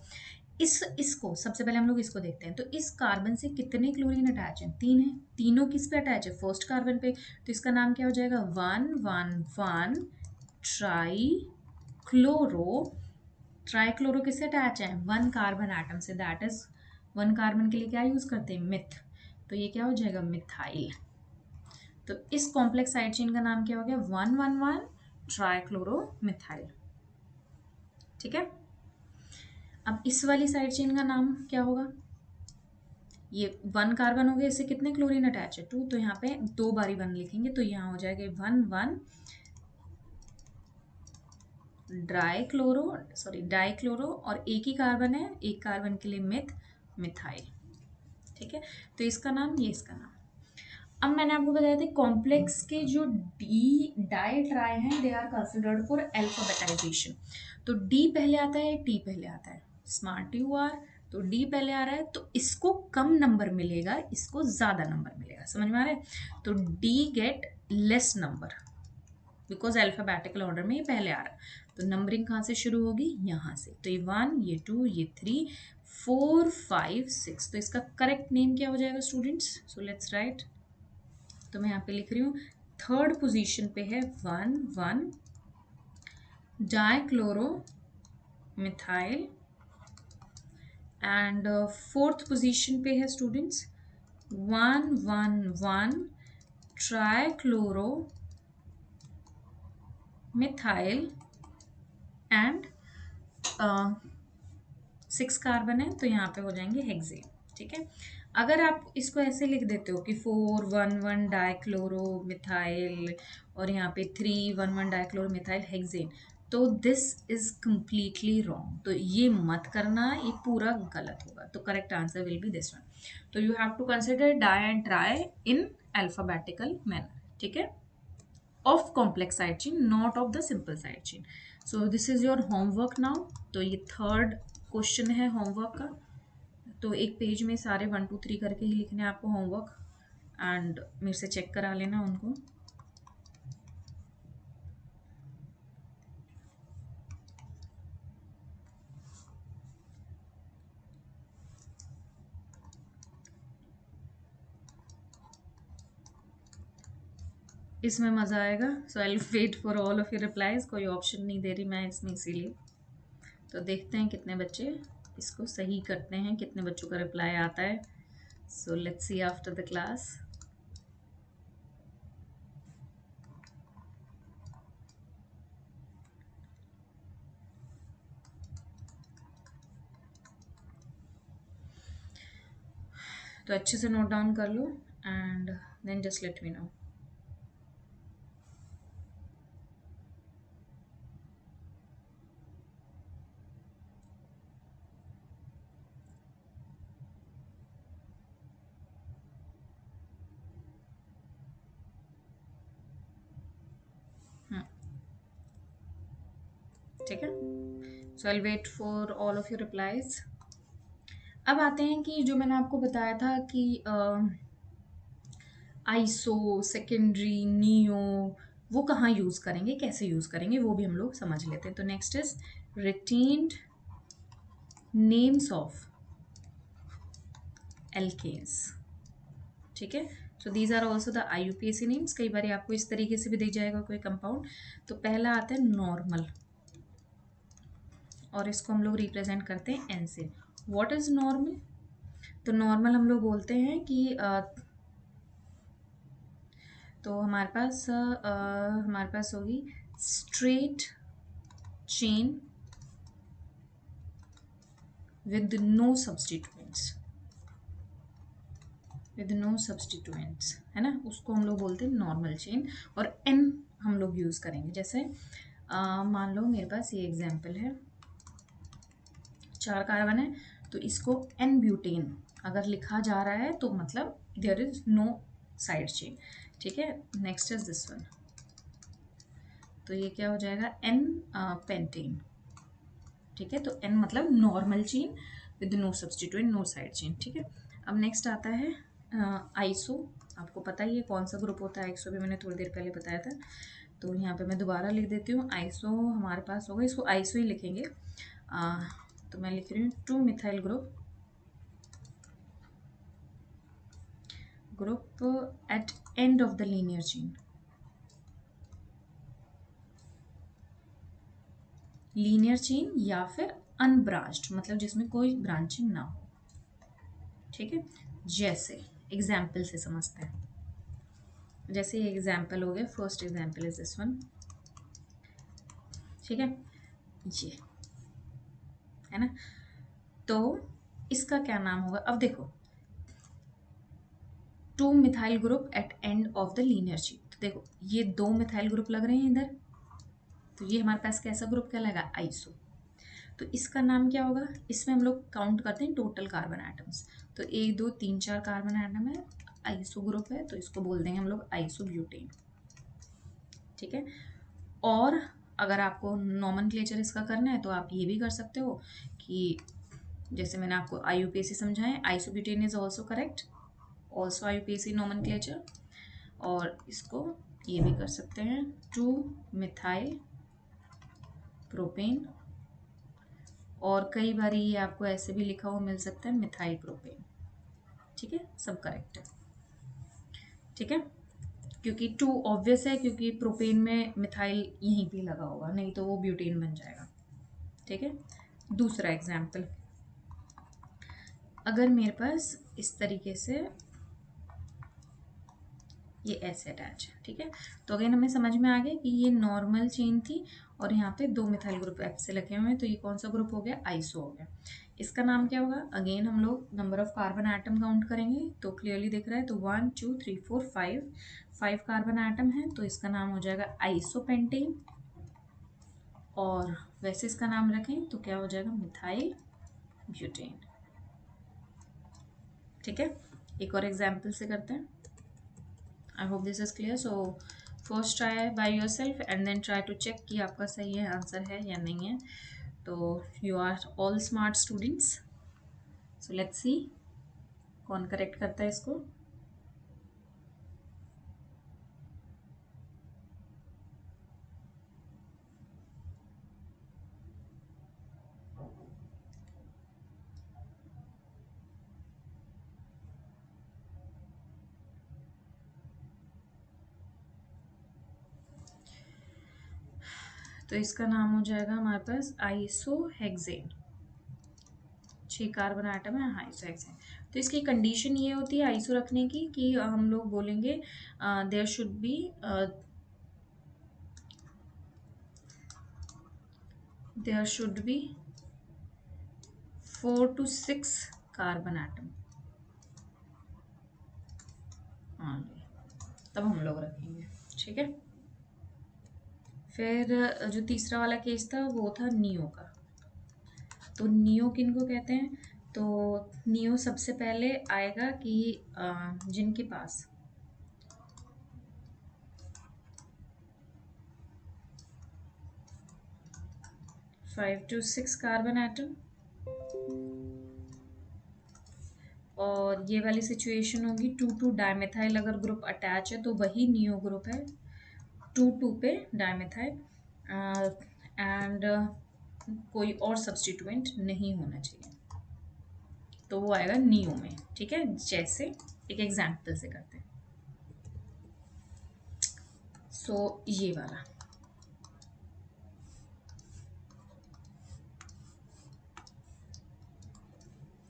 इसको सबसे पहले हम लोग इसको देखते हैं, तो इस कार्बन से कितने क्लोरीन अटैच हैं, 3 है, तीनों किस पे अटैच है, फर्स्ट कार्बन पे, तो इसका नाम क्या हो जाएगा 1,1,1 ट्राई क्लोरो, ट्राई क्लोरो किससे अटैच है, 1 कार्बन एटम से, दैट इज 1 कार्बन के लिए क्या यूज करते हैं, मिथ, तो ये क्या हो जाएगा मिथाइल। तो इस कॉम्प्लेक्स साइड चेन का नाम क्या हो गया, 1,1,1 ट्राइक्लोरो मिथाइल, ठीक है। अब इस वाली साइड चेन का नाम क्या होगा, ये 1 कार्बन हो गया, इससे कितने क्लोरीन अटैच है 2, तो यहाँ पे 2 बारी 1 लिखेंगे, तो यहाँ हो जाएगा 1,1 डाइक्लोरो, और एक ही कार्बन है, एक कार्बन के लिए मिथाइल, ठीक है। तो इसका नाम, ये इसका नाम। अब मैंने आपको बताया था कॉम्प्लेक्स के जो डी डाई ट्राई हैं दे आर कंसिडर्ड फॉर अल्फाबेटाइजेशन, तो डी पहले आता है, टी पहले आता है, स्मार्ट यू आर, तो डी पहले आ रहा है, तो इसको कम नंबर मिलेगा, इसको ज्यादा नंबर मिलेगा, समझ में आ रहा है। तो D get less number because alphabetical order में ये पहले आ रहा है, तो नंबरिंग कहाँ से शुरू होगी, यहाँ से, तो ये 1, ये 2, ये 3, 4, 5, 6, तो इसका करेक्ट नेम क्या हो जाएगा स्टूडेंट्स, सो लेट्स राइट। तो मैं यहाँ पे लिख रही हूँ, थर्ड पोजीशन पे है 1,1 dichloro methyl, and fourth position पे है students 1,1,1 trichloro methyl, and 6 carbon है, तो यहाँ पे हो जाएंगे हेक्सेन, ठीक है। अगर आप इसको ऐसे लिख देते हो कि 4,1,1 डाइक्लोरो मिथाइल और यहाँ पे 3,1,1 डाइक्लोरो मिथाइल हेक्सेन, तो दिस इज कंप्लीटली रॉन्ग, तो ये मत करना, ये पूरा गलत होगा, तो correct answer will be this one. तो you have to consider di and tri in alphabetical manner, ठीक है, of complex side chain, not of the simple side chain. So this is your homework now. तो ये third question है homework का, तो एक page में सारे 1 2 3 करके ही लिखने हैं आपको होमवर्क, एंड मेरे से चेक करा लेना उनको। इसमें मज़ा आएगा, so I will wait for all of your replies, कोई ऑप्शन नहीं दे रही मैं इसमें इसीलिए। तो देखते हैं कितने बच्चे इसको सही करते हैं, कितने बच्चों का रिप्लाई आता है, so let's see after the class. तो अच्छे से नोट डाउन कर लो and then just let me know. ठीक है, so I wait for all of your replies. अब आते हैं कि जो मैंने आपको बताया था कि आइसो, सेकेंडरी, नियो, वो कहाँ यूज़ करेंगे, कैसे यूज़ करेंगे, वो भी हम लोग समझ लेते हैं। तो next is retained names of alkanes. ठीक है, so these are also the IUPAC names. कई बार आपको इस तरीके से भी दिख जाएगा कोई कंपाउंड। तो पहला आता है नॉर्मल, और इसको हम लोग रिप्रेजेंट करते हैं एन से। What is normal? तो नॉर्मल हम लोग बोलते हैं कि तो हमारे पास होगी straight chain with no substituents, with no substituents, है ना, उसको हम लोग बोलते हैं नॉर्मल चेन। और एन हम लोग यूज़ करेंगे। जैसे मान लो मेरे पास ये एग्जांपल है, 4 कार्बन है, तो इसको एन ब्यूटेन अगर लिखा जा रहा है तो मतलब there is no side chain. ठीक है, नेक्स्ट इज दिस वन, तो ये क्या हो जाएगा, एन पेंटेन। ठीक है, तो एन मतलब normal chain with no substituent, no side chain. ठीक है, अब नेक्स्ट आता है आइसो। आपको पता ही है कौन सा ग्रुप होता है आइसो, भी मैंने थोड़ी देर पहले बताया था। तो यहाँ पे मैं दोबारा लिख देती हूँ, आइसो हमारे पास होगा, इसको आइसो ही लिखेंगे। तो मैं लिख रही हूँ 2 methyl group at end of the linear chain. Linear chain या फिर अनब्रांच्ड, मतलब जिसमें कोई ब्रांचिंग ना हो। ठीक है, जैसे एग्जाम्पल से समझते हैं। जैसे ये एग्जाम्पल हो गया, first example is this one. ठीक है, ये है ना, तो इसका क्या नाम होगा? अब देखो, 2 methyl group at end of the linear chain. तो देखो ये 2 मिथाइल ग्रुप लग रहे हैं इधर, तो ये हमारे पास कैसा ग्रुप कहलाएगा, आइसो। तो इसका नाम क्या होगा? इसमें हम लोग काउंट करते हैं टोटल कार्बन एटम्स। तो 1 2 3 4 कार्बन एटम है, आइसो ग्रुप है, तो इसको बोल देंगे हम लोग आइसोब्यूटेन। ठीक है, और अगर आपको नॉमेनक्लेचर इसका करना है तो आप ये भी कर सकते हो कि जैसे मैंने आपको IUPAC समझाया, isobutane is also correct, also IUPAC nomenclature. और इसको ये भी कर सकते हैं 2 मिथाइल प्रोपेन, और कई बार ये आपको ऐसे भी लिखा हुआ मिल सकता है मिथाइल प्रोपेन। ठीक है, सब करेक्ट है। ठीक है, क्योंकि 2 ऑब्वियस है, क्योंकि प्रोपेन में मिथाइल यहीं पे लगा होगा, नहीं तो वो ब्यूटेन बन जाएगा। ठीक है, दूसरा एग्जाम्पल, अगर मेरे पास इस तरीके से ये ऐसे अटैच है। ठीक है, तो अगेन हमें समझ में आ गया कि ये नॉर्मल चेन थी, और यहाँ पे 2 मिथाइल ग्रुप एफ से लगे हुए हैं, तो ये कौन सा ग्रुप हो गया, आइसो हो गया। इसका नाम क्या होगा? अगेन हम लोग number of carbon atom count करेंगे, तो क्लियरली दिख रहा है, तो 1 2 3 4 5 कार्बन एटम है, तो इसका नाम हो जाएगा आइसोपेंटेन। और वैसे इसका नाम रखें तो क्या हो जाएगा, मिथाइल ब्यूटेन। ठीक है, एक और एग्जाम्पल से करते हैं। I hope this is clear. So first try by yourself and then try to check कि आपका सही है आंसर है या नहीं है। तो you are all smart students, so let's see कौन करेक्ट करता है इसको। तो इसका नाम हो जाएगा हमारे पास आइसोहेक्सेन। 6 कार्बन आइटम है, आइसोहेक्सेन। तो इसकी कंडीशन ये होती है आइसो रखने की कि हम लोग बोलेंगे there should be there should be 4 to 6 carbon atom only, तब हम लोग रखेंगे। ठीक है, फिर जो तीसरा वाला केस था वो था नियो का। तो नियो किन को कहते हैं? तो नियो सबसे पहले आएगा कि जिनके पास 5 to 6 कार्बन एटम और ये वाली सिचुएशन होगी 2 डाइमेथाइल, अगर ग्रुप अटैच है तो वही नियो ग्रुप है 2 पे डाइमेथाइल, एंड कोई और सब्स्टिट्यूएंट नहीं होना चाहिए, तो वो आएगा नियो में। ठीक है, जैसे एक एग्जाम्पल से करते हैं। सो ये वाला,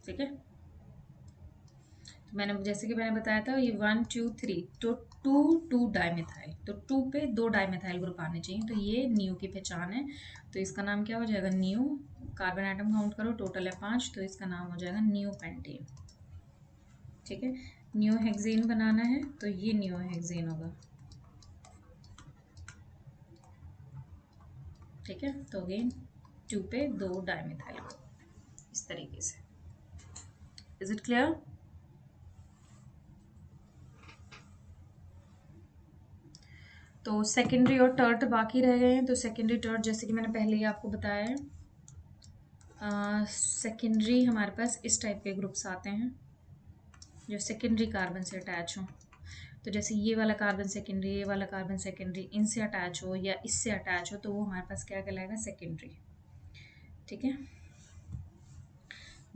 ठीक है, तो मैंने जैसे कि मैंने बताया था ये 1 2 3, तो 2 डाइमेथाइल, तो 2 पे 2 डाइमेथाइल ग्रुप आने चाहिए, तो ये नियो की पहचान है, तो इसका नाम क्या हो जाएगा, नियो। कार्बन आइटम काउंट करो, टोटल है 5, तो इसका नाम हो जाएगा नियो पेंटेन। ठीक है, नियो हेक्सेन बनाना है तो ये नियो हेक्सेन होगा। ठीक है, तो अगेन 2 पे 2 डाइमेथाइल ग्रुप, इस तरीके से। Is it clear? तो सेकेंडरी और टर्ट बाकी रह गए हैं, तो सेकेंडरी टर्ट जैसे कि मैंने पहले ही आपको बताया है, सेकेंडरी हमारे पास इस टाइप के ग्रुप्स आते हैं जो सेकेंडरी कार्बन से अटैच हों। तो जैसे ये वाला कार्बन सेकेंडरी, ये वाला कार्बन सेकेंडरी, इनसे अटैच हो या इससे अटैच हो, तो वो हमारे पास क्या कहलाएगा, सेकेंडरी। ठीक है,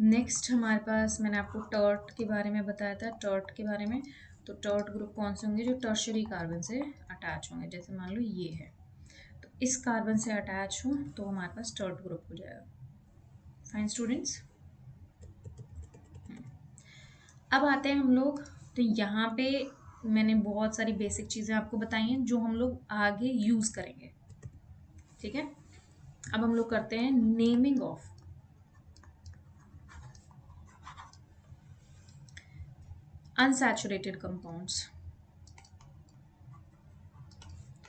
नेक्स्ट हमारे पास मैंने आपको टर्ट के बारे में बताया था, टर्ट के बारे में। तो टर्ट ग्रुप कौन से होंगे, जो टर्शरी कार्बन से अटैच होंगे, जैसे मान लो ये है, तो इस कार्बन से अटैच हो तो हमारे पास टर्ट ग्रुप हो जाएगा। फाइन स्टूडेंट्स, अब आते हैं हम लोग, तो यहाँ पे मैंने बहुत सारी बेसिक चीज़ें आपको बताई हैं जो हम लोग आगे यूज़ करेंगे। ठीक है, अब हम लोग करते हैं नेमिंग ऑफ अनसैचुरेटेड कंपाउंड्स।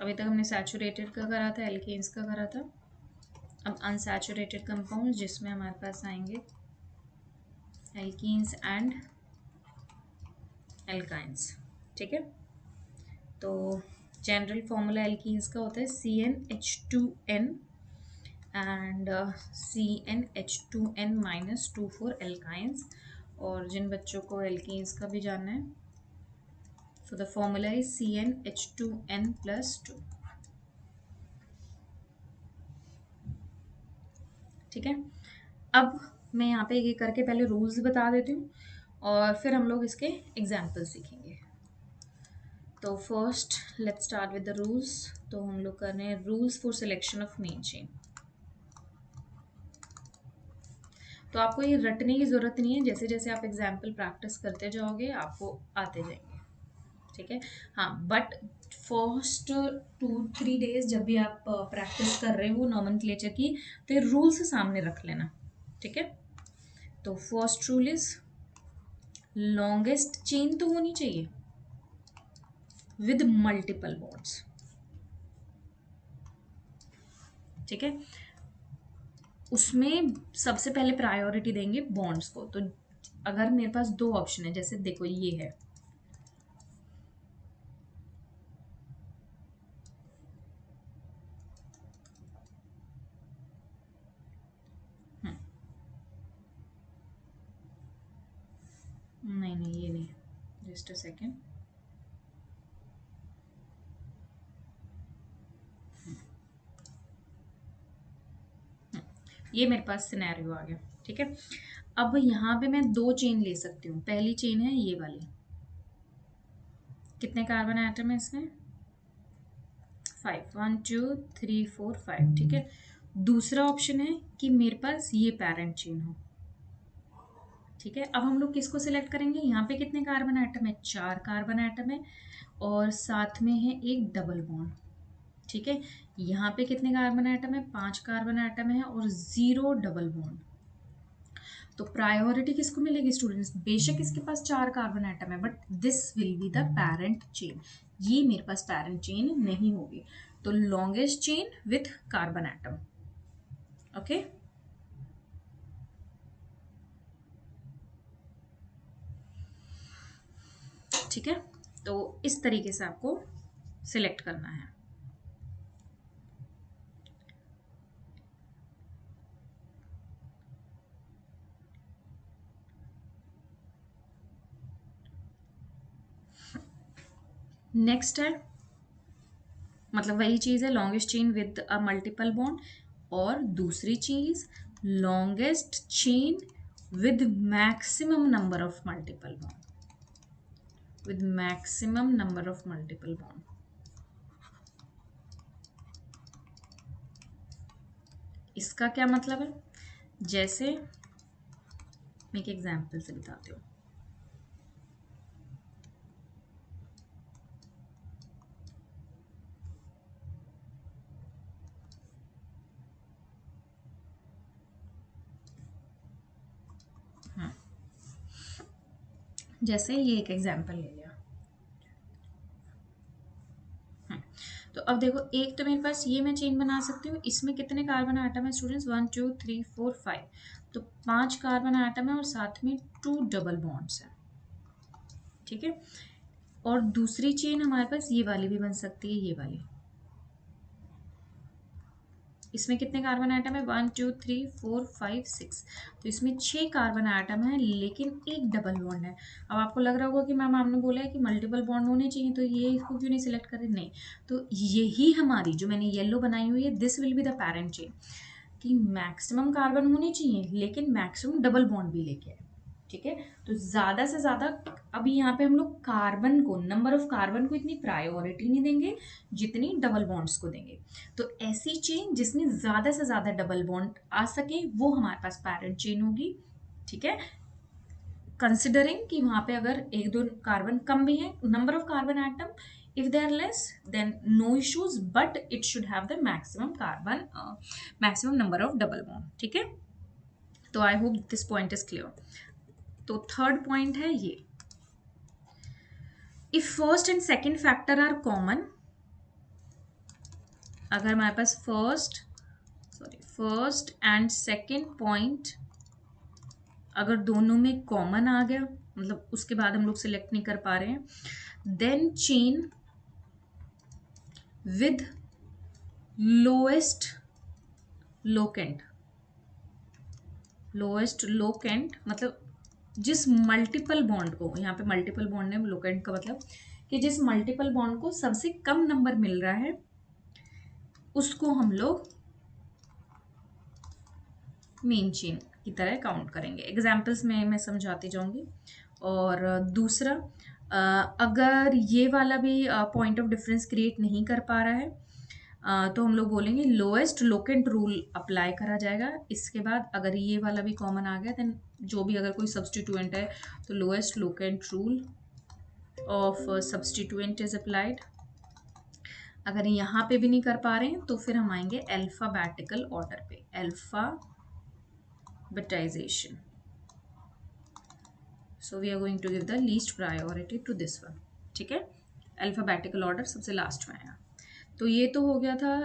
अभी तक हमने सैचुरेटेड का करा था, एल्केन्स का करा था, अब अनसैचुरेटेड कंपाउंड जिसमें हमारे पास आएंगे एल्कीन्स एंड एल्काइंस। ठीक है, तो जनरल फॉर्मूला एल्कीन्स का होता है CnH2n and CnH2n-2 for alkynes. और जिन बच्चों को एल्कीन्स का भी जानना है, so the formula is CnH2n+2। ठीक है, अब मैं यहाँ पे एक करके पहले रूल्स बता देती हूँ और फिर हम लोग इसके एग्जाम्पल सीखेंगे। तो first let's start with the rules. तो हम लोग कर रहे हैं rules for selection of main chain. तो आपको ये रटने की ज़रूरत नहीं है, जैसे जैसे आप एग्जाम्पल प्रैक्टिस करते जाओगे आपको आते जाएंगे। ठीक है, हाँ, बट फर्स्ट 2-3 डेज जब भी आप प्रैक्टिस कर रहे हो नॉमेनक्लेचर की, तो ये रूल्स सामने रख लेना। ठीक है, तो first rule is longest chain तो होनी चाहिए विद मल्टीपल बॉन्ड्स। ठीक है, उसमें सबसे पहले प्रायोरिटी देंगे बॉन्ड्स को। तो अगर मेरे पास 2 ऑप्शन है, जैसे देखो ये है, नहीं नहीं ये नहीं, जस्ट अ सेकेंड, ये मेरे पास सिनेरियो आ गया। ठीक है, अब यहाँ पे मैं 2 चेन ले सकती हूँ। पहली चेन है ये वाली, कितने कार्बन एटम है इसमें, 5, 1 2 3 4 5। ठीक है, दूसरा ऑप्शन है कि मेरे पास ये पेरेंट चेन हो। ठीक है, अब हम लोग किसको सिलेक्ट करेंगे, यहाँ पे कितने कार्बन एटम है, 4 कार्बन एटम है और साथ में है एक डबल बॉन्ड। ठीक है, यहाँ पे कितने कार्बन एटम है, 5 कार्बन एटम है और 0 डबल बॉन्ड। तो प्रायोरिटी किसको मिलेगी स्टूडेंट्स, बेशक इसके पास 4 कार्बन एटम है, but this will be the parent chain. ये मेरे पास पेरेंट चेन नहीं होगी, तो longest chain with carbon atom. Okay, ठीक है, तो इस तरीके से आपको सिलेक्ट करना है। नेक्स्ट है, मतलब वही चीज़ है longest chain with a multiple bond, और दूसरी चीज़ longest chain with maximum number of multiple bond, with maximum number of multiple bond. इसका क्या मतलब है, जैसे मैं एक एग्जाम्पल से बताती हूँ। जैसे ये एक एग्जाम्पल ले लिया। तो अब देखो, एक तो मेरे पास ये मैं चेन बना सकती हूँ, इसमें कितने कार्बन आइटम है स्टूडेंट्स, 1 2 3 4 5, तो 5 कार्बन आइटम है और साथ में 2 डबल बॉन्ड्स है, ठीक है। और दूसरी चेन हमारे पास ये वाली भी बन सकती है, ये वाली। इसमें कितने कार्बन आइटम है, 1 2 3 4 5 6, तो इसमें 6 कार्बन आइटम है लेकिन एक डबल बॉन्ड है। अब आपको लग रहा होगा कि मैम आपने बोला है कि मल्टीपल बॉन्ड होने चाहिए, तो ये इसको क्यों नहीं सिलेक्ट करें, नहीं, तो यही हमारी जो मैंने येलो बनाई हुई है, this will be the parent chain, कि मैक्सिमम कार्बन होने चाहिए लेकिन मैक्सिमम डबल बॉन्ड भी लेके आए, ठीक है। तो ज़्यादा से ज़्यादा, अभी यहाँ पे हम लोग कार्बन को, नंबर ऑफ कार्बन को इतनी प्रायोरिटी नहीं देंगे जितनी डबल बॉन्ड्स को देंगे। तो ऐसी चेन जिसमें ज़्यादा से ज़्यादा डबल बॉन्ड आ सके वो हमारे पास पैरेंट चेन होगी, ठीक है। कंसिडरिंग कि वहाँ पे अगर एक दो कार्बन कम भी है, number of carbon atom, if they are less then no issues, but it should have the maximum carbon maximum number of double bond, ठीक है। तो I hope this point is clear. तो थर्ड पॉइंट है ये, if first and second factor are common, अगर हमारे पास first and second point अगर दोनों में कॉमन आ गया, मतलब उसके बाद हम लोग सिलेक्ट नहीं कर पा रहे हैं, then chain with lowest locant, lowest locant मतलब जिस मल्टीपल बॉन्ड को, यहाँ पे मल्टीपल बॉन्ड है, लोकेंट का मतलब कि जिस मल्टीपल बॉन्ड को सबसे कम नंबर मिल रहा है उसको हम लोग मेन चेन की तरह काउंट करेंगे। एग्जाम्पल्स में मैं समझाती जाऊंगी। और दूसरा, अगर ये वाला भी पॉइंट ऑफ डिफरेंस क्रिएट नहीं कर पा रहा है, तो हम लोग बोलेंगे लोएस्ट लोकेंट रूल अप्लाई करा जाएगा। इसके बाद अगर ये वाला भी कॉमन आ गया, देन जो भी अगर कोई सब्सटीट्यूएंट है तो lowest locant rule of substituent is applied. अगर यहाँ पे भी नहीं कर पा रहे हैं तो फिर हम आएंगे अल्फाबेटिकल ऑर्डर पे, alphabetization. So we are going to give the least priority to this one, ठीक है। अल्फाबेटिकल ऑर्डर सबसे लास्ट में आया। तो ये तो हो गया था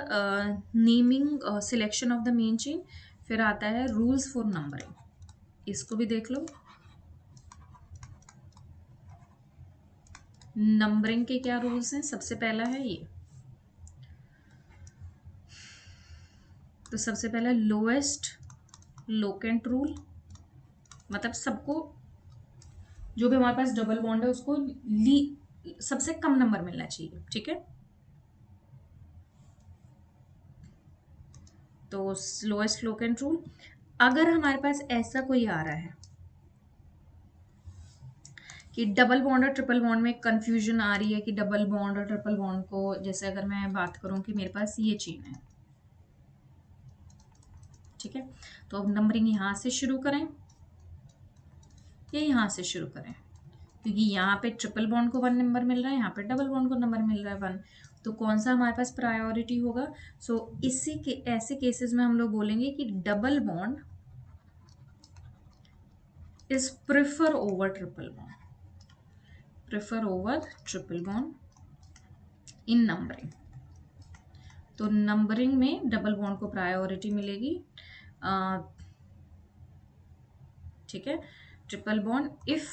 naming, selection of the main chain. फिर आता है रूल्स फॉर नंबरिंग, इसको भी देख लो। नंबरिंग के क्या रूल्स हैं, सबसे पहला है ये, तो सबसे पहला लोएस्ट लोकेंट रूल, मतलब सबको, जो भी हमारे पास डबल बॉन्ड है उसको सबसे कम नंबर मिलना चाहिए, ठीक है। तो लोएस्ट लोकेंट रूल, अगर हमारे पास ऐसा कोई आ रहा है कि डबल बॉन्ड और ट्रिपल बॉन्ड में कंफ्यूजन आ रही है कि डबल बॉन्ड और ट्रिपल बॉन्ड को, जैसे अगर मैं बात करूं कि मेरे पास ये चेन है, ठीक है, तो अब नंबरिंग यहां से शुरू करें या यहां से शुरू करें, क्योंकि यहाँ पे ट्रिपल बॉन्ड को 1 नंबर मिल रहा है, यहाँ पे डबल बॉन्ड को नंबर मिल रहा है 1, तो कौन सा हमारे पास प्रायोरिटी होगा। सो इसी के ऐसे केसेस में हम लोग बोलेंगे कि double bond is prefer over triple bond, prefer over triple bond in numbering. तो नंबरिंग में डबल बॉन्ड को प्रायोरिटी मिलेगी, ठीक है। Triple bond if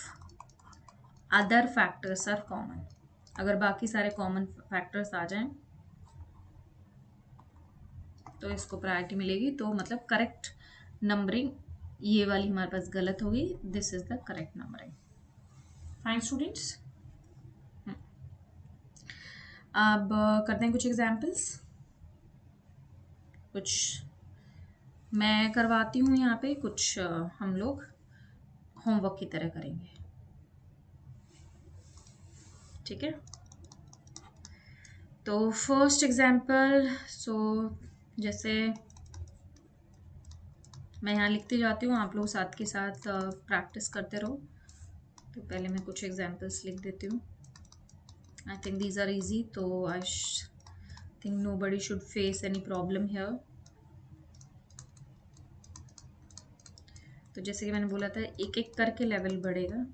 other factors are common, अगर बाकी सारे कॉमन फैक्टर्स आ जाएं तो इसको प्रायोरिटी मिलेगी। तो मतलब करेक्ट नंबरिंग ये वाली हमारे पास गलत होगी, this is the correct numbering. Fine students. अब करते हैं कुछ एग्जाम्पल्स, कुछ मैं करवाती हूँ यहाँ पे, कुछ हम लोग होमवर्क की तरह करेंगे, ठीक है। तो फर्स्ट एग्जाम्पल, सो जैसे मैं यहाँ लिखती जाती हूँ, आप लोग साथ के साथ प्रैक्टिस करते रहो। तो पहले मैं कुछ एग्जाम्पल्स लिख देती हूँ। I think these are easy, तो I think nobody should face any problem here. तो जैसे कि मैंने बोला था, एक एक करके लेवल बढ़ेगा।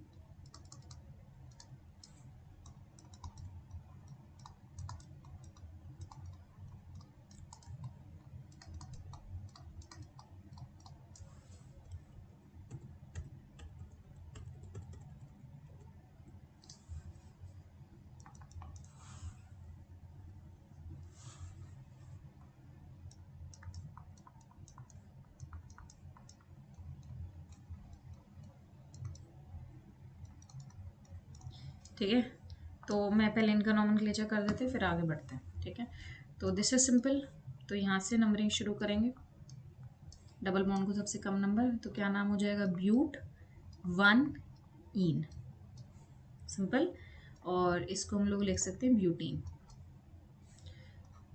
ठीक है, तो मैं पहले इनका नॉमेनक्लेचर कर देते हैं, फिर आगे बढ़ते हैं, ठीक है। तो दिस इज सिंपल, तो यहाँ से नंबरिंग शुरू करेंगे। डबल बॉन्ड को सबसे कम नंबर, तो क्या नाम हो जाएगा, ब्यूट 1 इन, सिंपल। और इसको हम लोग लिख सकते हैं ब्यूटीन।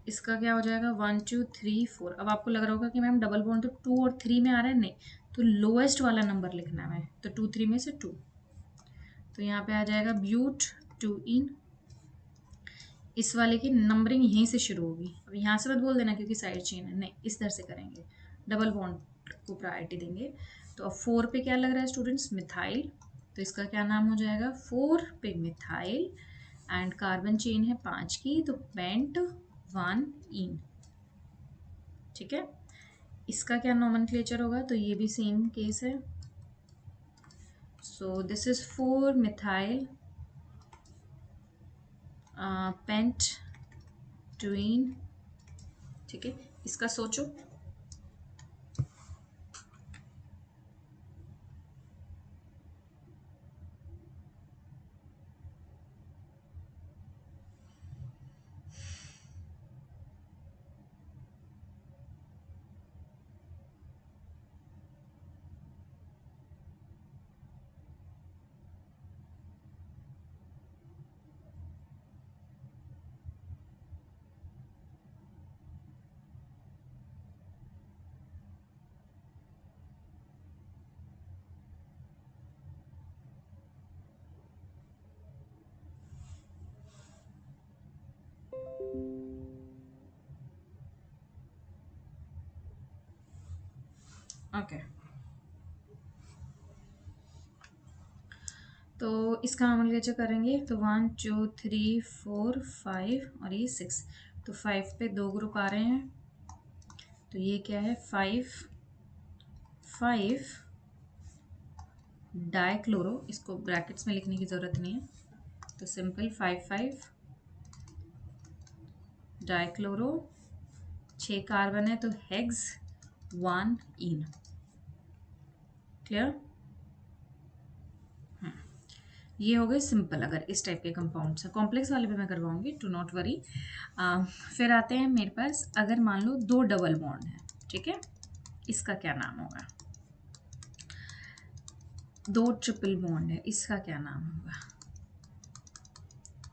इसका क्या हो जाएगा, 1 2 3 4। अब आपको लग रहा होगा कि मैम डबल बॉन्ड तो 2 और 3 में आ रहा है, नहीं, तो लोएस्ट वाला नंबर लिखना है, तो 2 3 में से 2, तो यहाँ पे आ जाएगा ब्यूट 2 इन। इस वाले की नंबरिंग यहीं से शुरू होगी। अब यहाँ से मत बोल देना क्योंकि साइड चेन है, नहीं, इस तरह से करेंगे, डबल बॉन्ड को प्रायोरिटी देंगे। तो अब 4 पे क्या लग रहा है स्टूडेंट्स, मिथाइल, तो इसका क्या नाम हो जाएगा, 4 पे मिथाइल, एंड कार्बन चेन है 5 की, तो पेंट 1 इन, ठीक है। इसका क्या नॉमेनक्लेचर होगा, तो ये भी सेम केस है। So this is 4 methyl paint tween, ठीक है। इसका सोचो, ओके। तो इसका नॉमेनक्लेचर करेंगे, तो 1 2 3 4 5 और ये 6, तो 5 पे 2 ग्रुप आ रहे हैं, तो ये क्या है, 5 5 डाइक्लोरो, इसको ब्रैकेट्स में लिखने की ज़रूरत नहीं है, तो सिंपल 5 5 डाइक्लोरो, 6 कार्बन है, तो हेक्स 1 इन, क्लियर। ये हो गए सिंपल, अगर इस टाइप के कंपाउंड से। कॉम्प्लेक्स वाले पे मैं करवाऊंगी, टू नॉट वरी। फिर आते हैं मेरे पास, अगर मान लो 2 डबल बॉन्ड है, ठीक है, इसका क्या नाम होगा, 2 ट्रिपल बॉन्ड है, इसका क्या नाम होगा,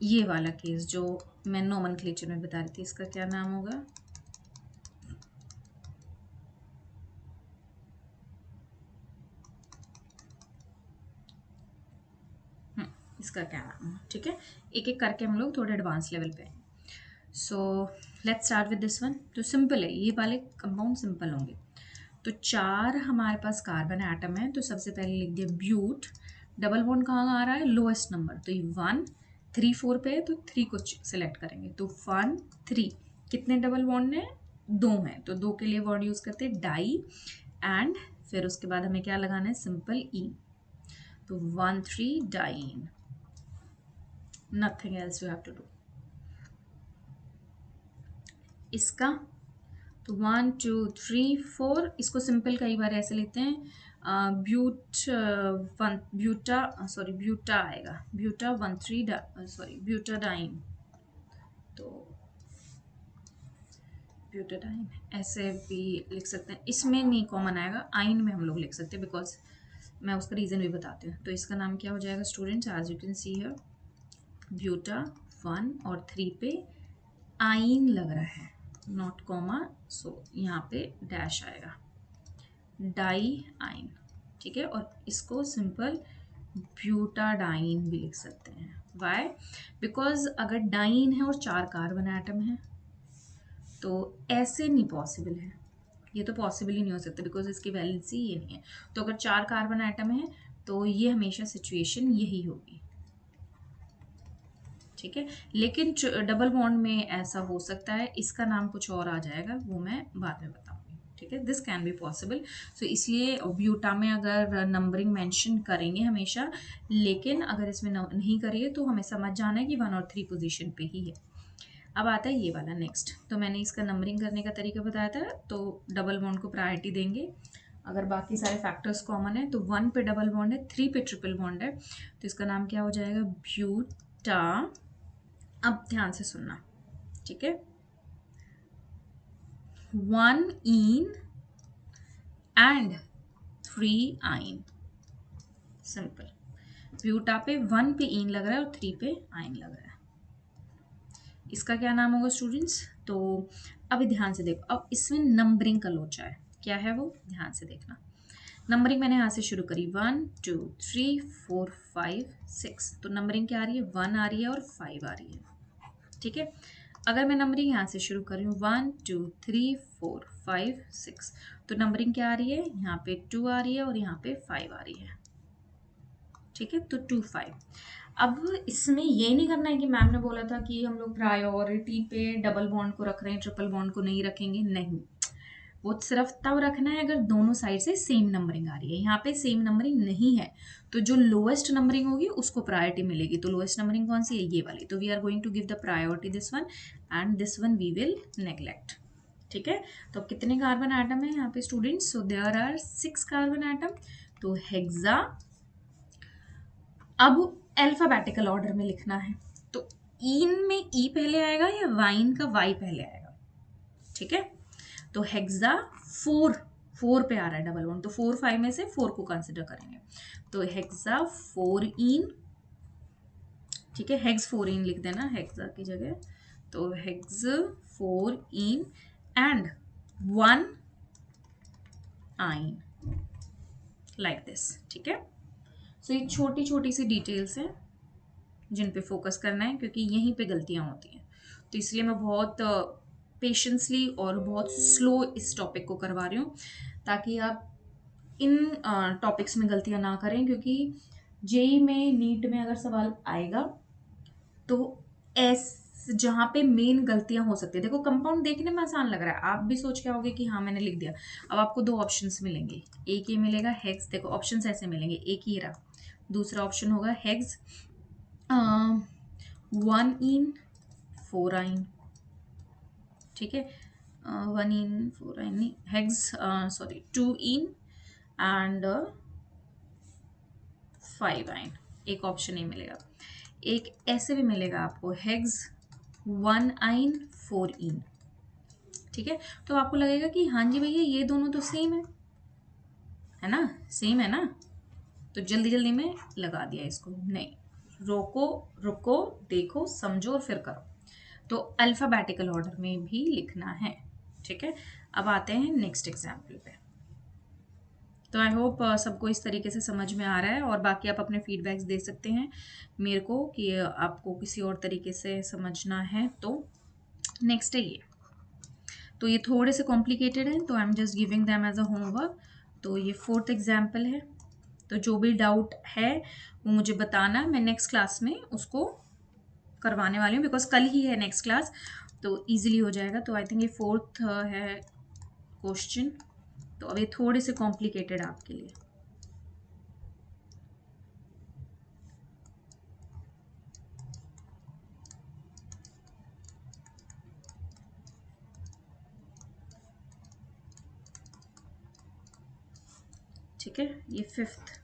ये वाला केस जो मैं नोमेनक्लेचर में बता रही थी, इसका क्या नाम होगा, इसका क्या नाम है, ठीक है। एक एक करके हम लोग थोड़े एडवांस लेवल पे हैं। So let's start with this one. तो सिंपल है, ये वाले कंपाउंड सिंपल होंगे। तो 4 हमारे पास कार्बन एटम है, तो सबसे पहले लिख दिया ब्यूट, डबल बॉन्ड कहाँ आ रहा है, लोएस्ट नंबर, तो ये 1 3 4 पे है, तो 3 को सिलेक्ट करेंगे, तो 1 3, कितने डबल बॉन्ड है, 2 हैं, तो 2 के लिए वर्ड यूज करते हैं डाई, एंड फिर उसके बाद हमें क्या लगाना है, सिंपल ई, तो 1 3 diene, nothing else you have to do. इसका तो 1 2 3 4, इसको सिंपल कई बार ऐसे लेते हैं, ब्यूटा सॉरी ब्यूटा आएगा, ब्यूटा 1 3 सॉरी ब्यूटाडाइन, तो ब्यूटाडाइन ऐसे भी लिख सकते हैं, इसमें नहीं कॉमन आएगा, आइन में हम लोग लिख सकते हैं, बिकॉज मैं उसका रीज़न भी बताती हूँ। तो इसका नाम क्या हो जाएगा students, as you can see here buta 1 और 3 पे आइन लग रहा है, नॉट कॉमा, सो यहाँ पे डैश आएगा, डाई आइन, ठीक है। और इसको सिंपल ब्यूटाडाइन भी लिख सकते हैं। वाई? बिकॉज अगर डाइन है और 4 कार्बन एटम है तो ऐसे नहीं पॉसिबल है, ये तो पॉसिबल ही नहीं हो सकता, बिकॉज इसकी वैलेंसी ये नहीं है। तो अगर 4 कार्बन एटम है तो ये हमेशा सिचुएशन यही होगी, ठीक है। लेकिन डबल बॉन्ड में ऐसा हो सकता है, इसका नाम कुछ और आ जाएगा, वो मैं बाद में बताऊंगी, ठीक है। दिस कैन बी पॉसिबल, सो इसलिए ब्यूटा में अगर नंबरिंग मेंशन करेंगे हमेशा, लेकिन अगर इसमें नहीं करिए तो हमें समझ जाना है कि 1 और 3 पोजीशन पे ही है। अब आता है ये वाला नेक्स्ट। तो मैंने इसका नंबरिंग करने का तरीका बताया था, तो डबल बॉन्ड को प्रायोरिटी देंगे अगर बाकी सारे फैक्टर्स कॉमन है। तो 1 पे डबल बॉन्ड है, 3 पे ट्रिपल बॉन्ड है, तो इसका नाम क्या हो जाएगा ब्यूटा। अब ध्यान से सुनना, ठीक है। 1 इन एंड 3 आइन, सिंपल। ब्यूटा पे 1 पे इन लग रहा है और 3 पे आइन लग रहा है, इसका क्या नाम होगा स्टूडेंट्स? तो अभी ध्यान से देखो, अब इसमें नंबरिंग का लोचा है, क्या है वो, ध्यान से देखना। नंबरिंग मैंने यहाँ से शुरू करी, 1 2 3 4 5 6, तो नंबरिंग क्या आ रही है, 1 आ रही है और 5 आ रही है, ठीक है। अगर मैं नंबरिंग यहाँ से शुरू कर रही हूँ 1 2 3 4 5 6, तो नंबरिंग क्या आ रही है, यहाँ पे 2 आ रही है और यहाँ पे 5 आ रही है, ठीक है। तो 2 5। अब इसमें ये नहीं करना है कि मैम ने बोला था कि हम लोग प्रायोरिटी पे डबल बॉन्ड को रख रहे हैं, ट्रिपल बॉन्ड को नहीं रखेंगे, नहीं, वो सिर्फ तब रखना है अगर दोनों साइड से सेम नंबरिंग आ रही है। यहाँ पे सेम नंबरिंग नहीं है, तो जो लोएस्ट नंबरिंग होगी उसको प्रायोरिटी मिलेगी। तो लोएस्ट नंबरिंग कौन सी है, ये वाली, तो we are going to give the priority this one and this one we will neglect, ठीक है। तो कितने कार्बन एटम है यहाँ पे students? So there are 6 carbon atom, तो हेक्सा। अब अल्फाबेटिकल ऑर्डर में लिखना है, तो इन में ई पहले आएगा या वाइन का वाई पहले आएगा, ठीक है। तो हेक्सा 4 पे आ रहा है डबल बॉन्ड, तो 4 5 में से 4 को कंसिडर करेंगे, तो हेक्सा 4 इन, ठीक है। हेक्स 4 इन लिख देना हेक्सा की जगह, तो हेक्स 4 इन एंड 1 आइन, लाइक दिस, ठीक है। सो ये छोटी छोटी सी डिटेल्स हैं जिन पे फोकस करना है, क्योंकि यहीं पे गलतियां होती हैं, तो इसलिए मैं बहुत पेशेंसली और बहुत स्लो इस टॉपिक को करवा रही हूँ, ताकि आप इन टॉपिक्स में गलतियां ना करें, क्योंकि जेई में नीट में अगर सवाल आएगा तो जहाँ पे मेन गलतियां हो सकती है, देखो कंपाउंड देखने में आसान लग रहा है, आप भी सोच के आओगे कि हाँ मैंने लिख दिया। अब आपको 2 ऑप्शंस मिलेंगे, एक ये मिलेगा हेक्स, देखो ऑप्शंस ऐसे मिलेंगे, एक ही रहा, दूसरा ऑप्शन होगा हेक्स 1 इन 4 आइन, ठीक है। 1 इन 4 आइन नहीं, हेक्स सॉरी 2 इन एंड 5 आइन, एक ऑप्शन नहीं मिलेगा। एक ऐसे भी मिलेगा आपको हेक्स 1 आइन 4 इन, ठीक है। तो आपको लगेगा कि हाँ जी भैया ये दोनों तो सेम है ना, सेम है ना, तो जल्दी जल्दी में लगा दिया इसको, नहीं, रोको रुको देखो समझो और फिर करो। तो अल्फाबेटिकल ऑर्डर में भी लिखना है, ठीक है। अब आते हैं नेक्स्ट एग्जाम्पल पे। तो आई होप सबको इस तरीके से समझ में आ रहा है, और बाकी आप अपने फीडबैक्स दे सकते हैं मेरे को कि आपको किसी और तरीके से समझना है। तो नेक्स्ट है ये, तो ये थोड़े से कॉम्प्लिकेटेड हैं, तो I am just giving them as a homework. तो ये 4th एग्जाम्पल है, तो जो भी डाउट है वो मुझे बताना, मैं नेक्स्ट क्लास में उसको करवाने वाली हूँ, बिकॉज कल ही है नेक्स्ट क्लास, तो इजीली हो जाएगा। तो आई थिंक ये 4th है क्वेश्चन, तो अब ये थोड़े से कॉम्प्लिकेटेड आपके लिए। ठीक है, ये 5th,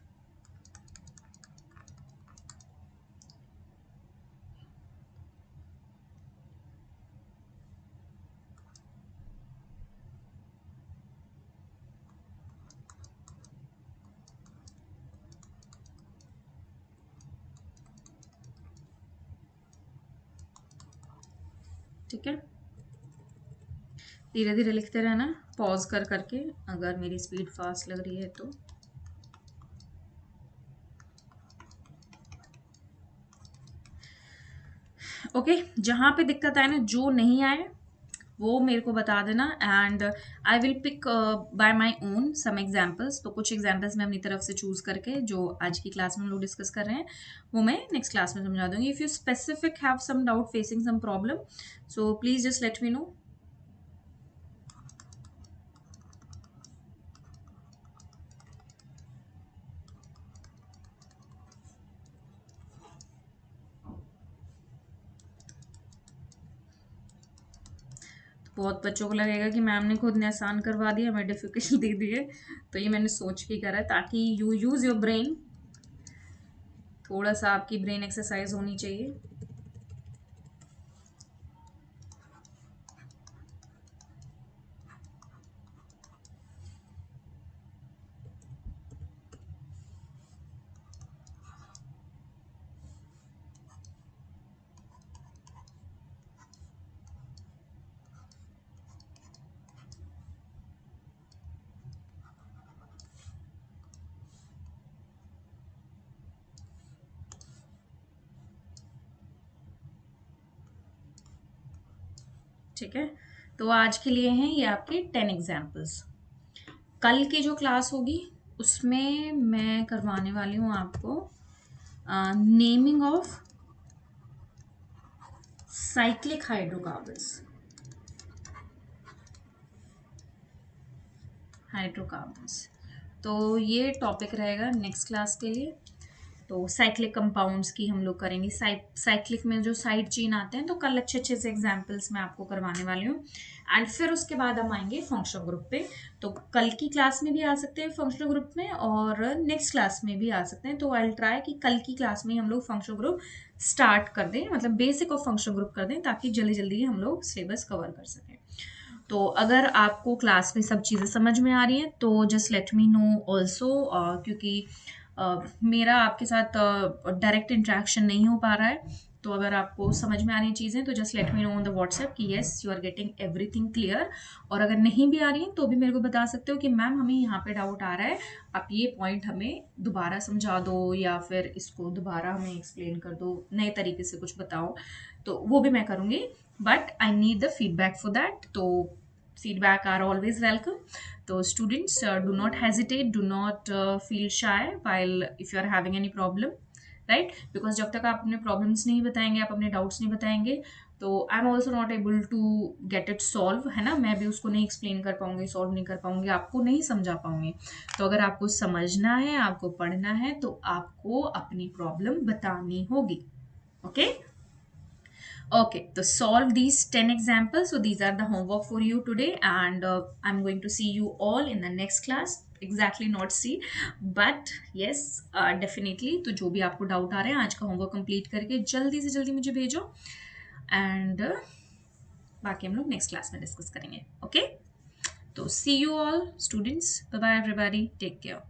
ठीक है, धीरे धीरे लिखते रहना, पॉज कर करके, अगर मेरी स्पीड फास्ट लग रही है तो। ओके, जहाँ पे दिक्कत आए ना, जो नहीं आए वो मेरे को बता देना, and I will pick by my own some examples. तो कुछ एग्जाम्पल्स मैं अपनी तरफ से चूज करके जो आज की क्लास में हम लोग डिस्कस कर रहे हैं वो मैं नेक्स्ट क्लास में समझा दूंगी। If you specific have some doubt facing some problem, so please just let me know. बहुत बच्चों को लगेगा कि मैम ने खुद ने आसान करवा दिया, हमें डिफिकल्ट दे दिए, तो ये मैंने सोच के करा है ताकि यू यूज़ योर ब्रेन, थोड़ा सा आपकी ब्रेन एक्सरसाइज होनी चाहिए। ठीक है, तो आज के लिए हैं ये आपके 10 एग्जाम्पल्स। कल की जो क्लास होगी उसमें मैं करवाने वाली हूँ आपको नेमिंग ऑफ साइक्लिक हाइड्रोकार्बन्स। तो ये टॉपिक रहेगा नेक्स्ट क्लास के लिए। तो साइक्लिक कंपाउंड्स की हम लोग करेंगे, साइक्लिक में जो साइड चेन आते हैं, तो कल अच्छे अच्छे से एग्जांपल्स मैं आपको करवाने वाली हूँ। एंड फिर उसके बाद हम आएंगे फंक्शनल ग्रुप पे। तो कल की क्लास में भी आ सकते हैं फंक्शनल ग्रुप में, और नेक्स्ट क्लास में भी आ सकते हैं। तो आई विल ट्राई कि कल की क्लास में हम लोग फंक्शनल ग्रुप स्टार्ट कर दें, मतलब बेसिक ऑफ फंक्शनल ग्रुप कर दें, ताकि जल्दी जल्दी हम लोग सिलेबस कवर कर सकें। तो अगर आपको क्लास में सब चीज़ें समझ में आ रही हैं तो just let me no also, क्योंकि मेरा आपके साथ डायरेक्ट इंटरेक्शन नहीं हो पा रहा है। तो अगर आपको समझ में आ रही चीज़ें तो just let me know on the WhatsApp कि yes you are getting everything clear. और अगर नहीं भी आ रही है तो भी मेरे को बता सकते हो कि मैम हमें यहाँ पे डाउट आ रहा है, आप ये पॉइंट हमें दोबारा समझा दो, या फिर इसको दोबारा हमें एक्सप्लेन कर दो, नए तरीके से कुछ बताओ, तो वो भी मैं करूँगी। But I need the feedback for that. तो feedback are always welcome. So students, do not hesitate, do not feel shy while if you are having any problem, right? Because जब तक आप अपने problems नहीं बताएंगे, आप अपने doubts नहीं बताएंगे, तो I am also not able to get it solve, है ना। मैं भी उसको नहीं एक्सप्लेन कर पाऊंगी, सॉल्व नहीं कर पाऊंगी, आपको नहीं समझा पाऊंगी। तो अगर आपको समझना है, आपको पढ़ना है, तो आपको अपनी प्रॉब्लम बतानी होगी। Okay, Okay, so solve these 10 examples. So these are the homework for you today, and I'm going to see you all in the next class. Exactly not see, but yes, definitely. तो जो भी आपको doubt आ रहे हैं आज का homework complete करके जल्दी से जल्दी मुझे भेजो, एंड बाकी हम लोग नेक्स्ट क्लास में डिस्कस करेंगे। ओके, तो see you all students, bye bye everybody, take care.